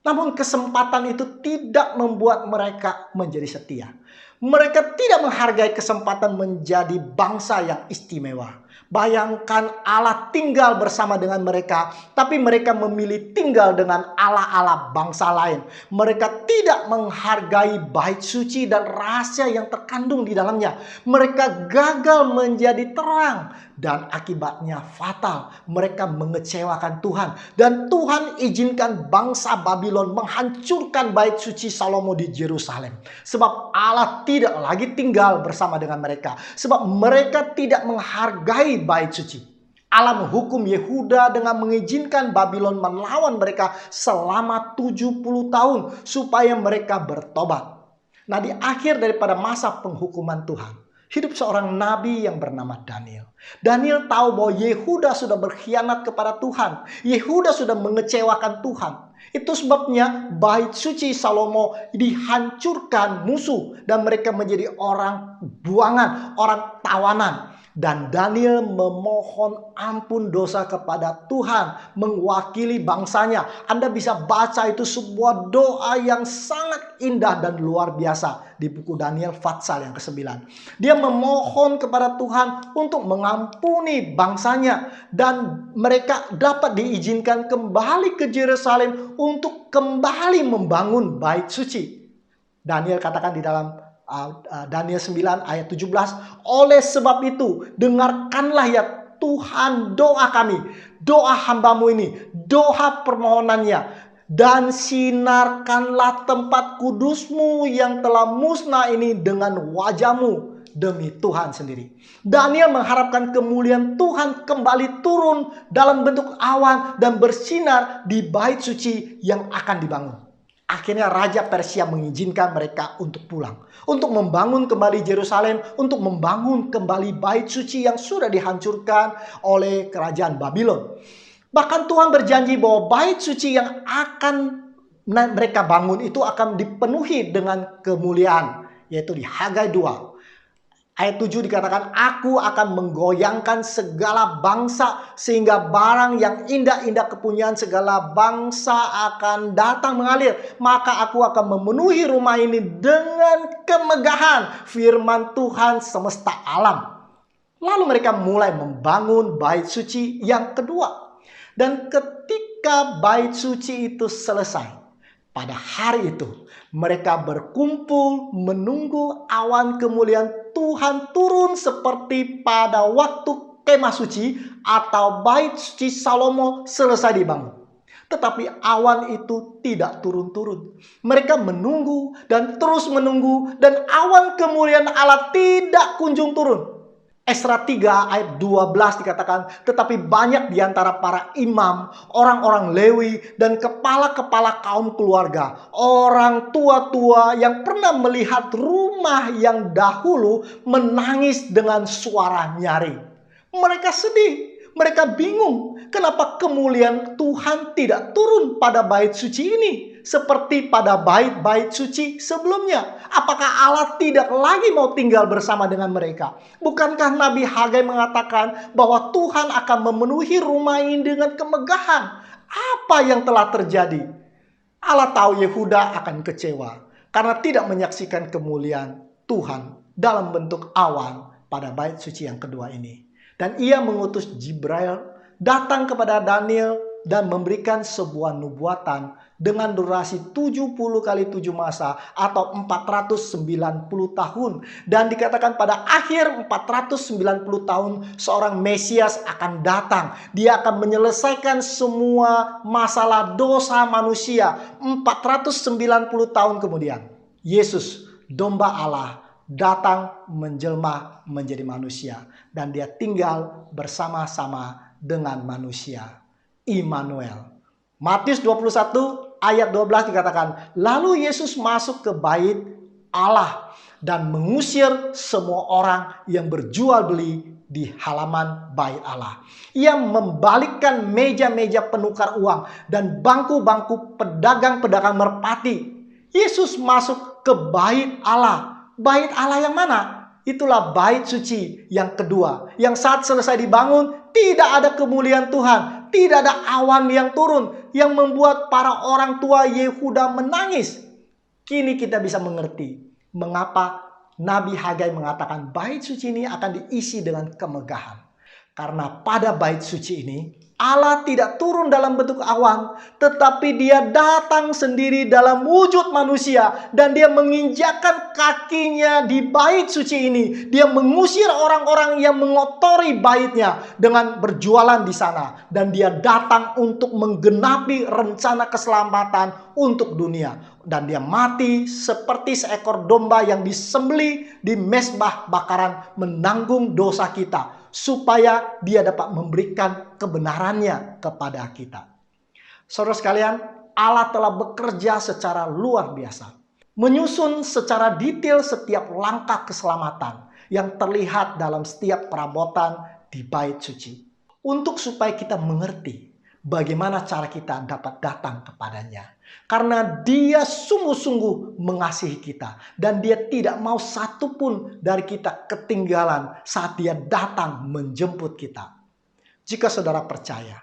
S1: Namun kesempatan itu tidak membuat mereka menjadi setia. Mereka tidak menghargai kesempatan menjadi bangsa yang istimewa. Bayangkan Allah tinggal bersama dengan mereka, tapi mereka memilih tinggal dengan Allah-Allah bangsa lain. Mereka tidak menghargai bait suci dan rahasia yang terkandung di dalamnya. Mereka gagal menjadi terang dan akibatnya fatal. Mereka mengecewakan Tuhan dan Tuhan izinkan bangsa Babylon menghancurkan bait suci Salomo di Yerusalem. Sebab Allah tidak lagi tinggal bersama dengan mereka. Sebab mereka tidak menghargai bait suci. Allah menghukum Yehuda dengan mengizinkan Babylon melawan mereka selama 70 tahun supaya mereka bertobat. Nah, di akhir daripada masa penghukuman Tuhan, hidup seorang nabi yang bernama Daniel. Daniel tahu bahwa Yehuda sudah berkhianat kepada Tuhan. Yehuda sudah mengecewakan Tuhan. Itu sebabnya bait suci Salomo dihancurkan musuh dan mereka menjadi orang buangan, orang tawanan. Dan Daniel memohon ampun dosa kepada Tuhan mewakili bangsanya. Anda bisa baca itu sebuah doa yang sangat indah dan luar biasa di buku Daniel Fatsal yang ke-9. Dia memohon kepada Tuhan untuk mengampuni bangsanya dan mereka dapat diizinkan kembali ke Yerusalem untuk kembali membangun bait suci. Daniel katakan di dalam Daniel 9 ayat 17, oleh sebab itu dengarkanlah ya Tuhan doa kami, doa hambamu ini, doa permohonannya, dan sinarkanlah tempat kudusmu yang telah musnah ini dengan wajahmu demi Tuhan sendiri. Daniel mengharapkan kemuliaan Tuhan kembali turun dalam bentuk awan dan bersinar di bait suci yang akan dibangun. Akhirnya Raja Persia mengizinkan mereka untuk pulang. Untuk membangun kembali Yerusalem. Untuk membangun kembali bait suci yang sudah dihancurkan oleh kerajaan Babylon. Bahkan Tuhan berjanji bahwa bait suci yang akan mereka bangun itu akan dipenuhi dengan kemuliaan. Yaitu di Hagai 2. Ayat 7 dikatakan, aku akan menggoyangkan segala bangsa sehingga barang yang indah-indah kepunyaan segala bangsa akan datang mengalir. Maka aku akan memenuhi rumah ini dengan kemegahan firman Tuhan semesta alam. Lalu mereka mulai membangun bait suci yang kedua. Dan ketika bait suci itu selesai, pada hari itu mereka berkumpul menunggu awan kemuliaan Tuhan turun seperti pada waktu kemah suci atau bait suci Salomo selesai dibangun. Tetapi awan itu tidak turun-turun. Mereka menunggu dan terus menunggu dan awan kemuliaan Allah tidak kunjung turun. Esra 3 ayat 12 dikatakan, tetapi banyak di antara para imam, orang-orang Lewi, dan kepala-kepala kaum keluarga, orang tua-tua yang pernah melihat rumah yang dahulu menangis dengan suara nyaring. Mereka sedih, mereka bingung, kenapa kemuliaan Tuhan tidak turun pada bait suci ini seperti pada bait-bait suci sebelumnya. Apakah Allah tidak lagi mau tinggal bersama dengan mereka? Bukankah Nabi Hagai mengatakan bahwa Tuhan akan memenuhi rumah ini dengan kemegahan? Apa yang telah terjadi? Allah tahu Yehuda akan kecewa karena tidak menyaksikan kemuliaan Tuhan dalam bentuk awan pada bait suci yang kedua ini. Dan ia mengutus Jibril datang kepada Daniel dan memberikan sebuah nubuatan dengan durasi 70 kali 7 masa atau 490 tahun. Dan dikatakan pada akhir 490 tahun seorang Mesias akan datang. Dia akan menyelesaikan semua masalah dosa manusia. 490 tahun kemudian Yesus, domba Allah, datang menjelma menjadi manusia. Dan dia tinggal bersama-sama dengan manusia. Immanuel. Matius 21 ayat 12 dikatakan, lalu Yesus masuk ke bait Allah dan mengusir semua orang yang berjual beli di halaman bait Allah. Ia membalikkan meja-meja penukar uang dan bangku-bangku pedagang-pedagang merpati. Yesus masuk ke bait Allah. Bait Allah yang mana? Itulah bait suci yang kedua. Yang saat selesai dibangun, tidak ada kemuliaan Tuhan. Tidak ada awan yang turun yang membuat para orang tua Yehuda menangis. Kini kita bisa mengerti mengapa Nabi Hagai mengatakan bait suci ini akan diisi dengan kemegahan. Karena pada bait suci ini Allah tidak turun dalam bentuk awan, tetapi dia datang sendiri dalam wujud manusia. Dan dia menginjakkan kakinya di bait suci ini. Dia mengusir orang-orang yang mengotori baitnya dengan berjualan di sana. Dan dia datang untuk menggenapi rencana keselamatan untuk dunia. Dan dia mati seperti seekor domba yang disembelih di mezbah bakaran menanggung dosa kita. Supaya dia dapat memberikan kebenarannya kepada kita. Saudara sekalian, Allah telah bekerja secara luar biasa. Menyusun secara detail setiap langkah keselamatan yang terlihat dalam setiap perabotan di bait suci. Untuk supaya kita mengerti bagaimana cara kita dapat datang kepadanya. Karena dia sungguh-sungguh mengasihi kita. Dan dia tidak mau satupun dari kita ketinggalan saat dia datang menjemput kita. Jika saudara percaya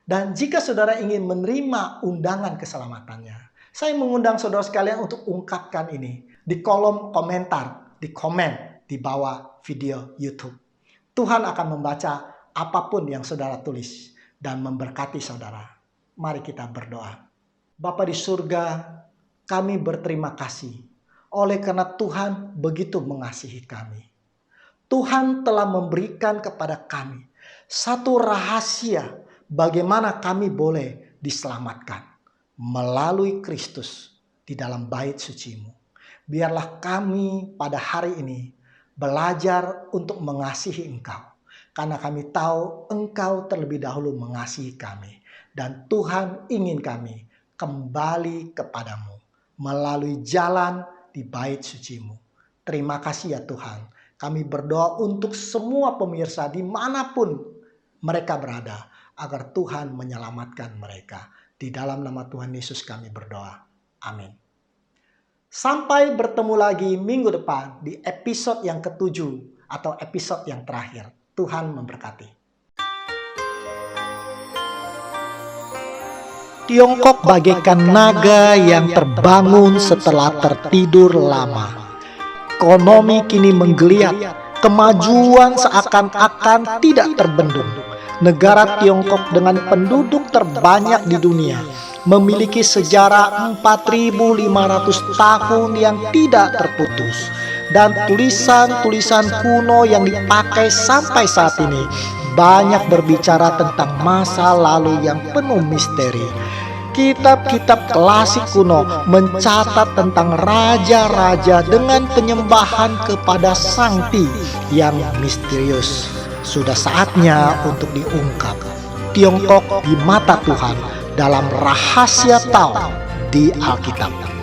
S1: dan jika saudara ingin menerima undangan keselamatannya, saya mengundang saudara sekalian untuk ungkapkan ini di kolom komentar, di komen di bawah video YouTube. Tuhan akan membaca apapun yang saudara tulis dan memberkati saudara. Mari kita berdoa. Bapa di surga, kami berterima kasih oleh karena Tuhan begitu mengasihi kami. Tuhan telah memberikan kepada kami satu rahasia bagaimana kami boleh diselamatkan melalui Kristus di dalam bait suci-Mu. Biarlah kami pada hari ini belajar untuk mengasihi Engkau. Karena kami tahu Engkau terlebih dahulu mengasihi kami. Dan Tuhan ingin kami kembali kepadamu melalui jalan di bait suci-Mu. Terima kasih ya Tuhan. Kami berdoa untuk semua pemirsa dimanapun mereka berada. Agar Tuhan menyelamatkan mereka. Di dalam nama Tuhan Yesus kami berdoa. Amin. Sampai bertemu lagi minggu depan di episode yang ke-7 atau episode yang terakhir. Tuhan memberkati. Tiongkok bagaikan naga yang terbangun setelah tertidur lama. Ekonomi kini menggeliat, kemajuan seakan-akan tidak terbendung. Negara Tiongkok dengan penduduk terbanyak di dunia memiliki sejarah 4.500 tahun yang tidak terputus. Dan tulisan-tulisan kuno yang dipakai sampai saat ini banyak berbicara tentang masa lalu yang penuh misteri. Kitab-kitab klasik kuno mencatat tentang raja-raja dengan penyembahan kepada Sangti yang misterius. Sudah saatnya untuk diungkap Tiongkok di mata Tuhan dalam rahasia Tao di Alkitab.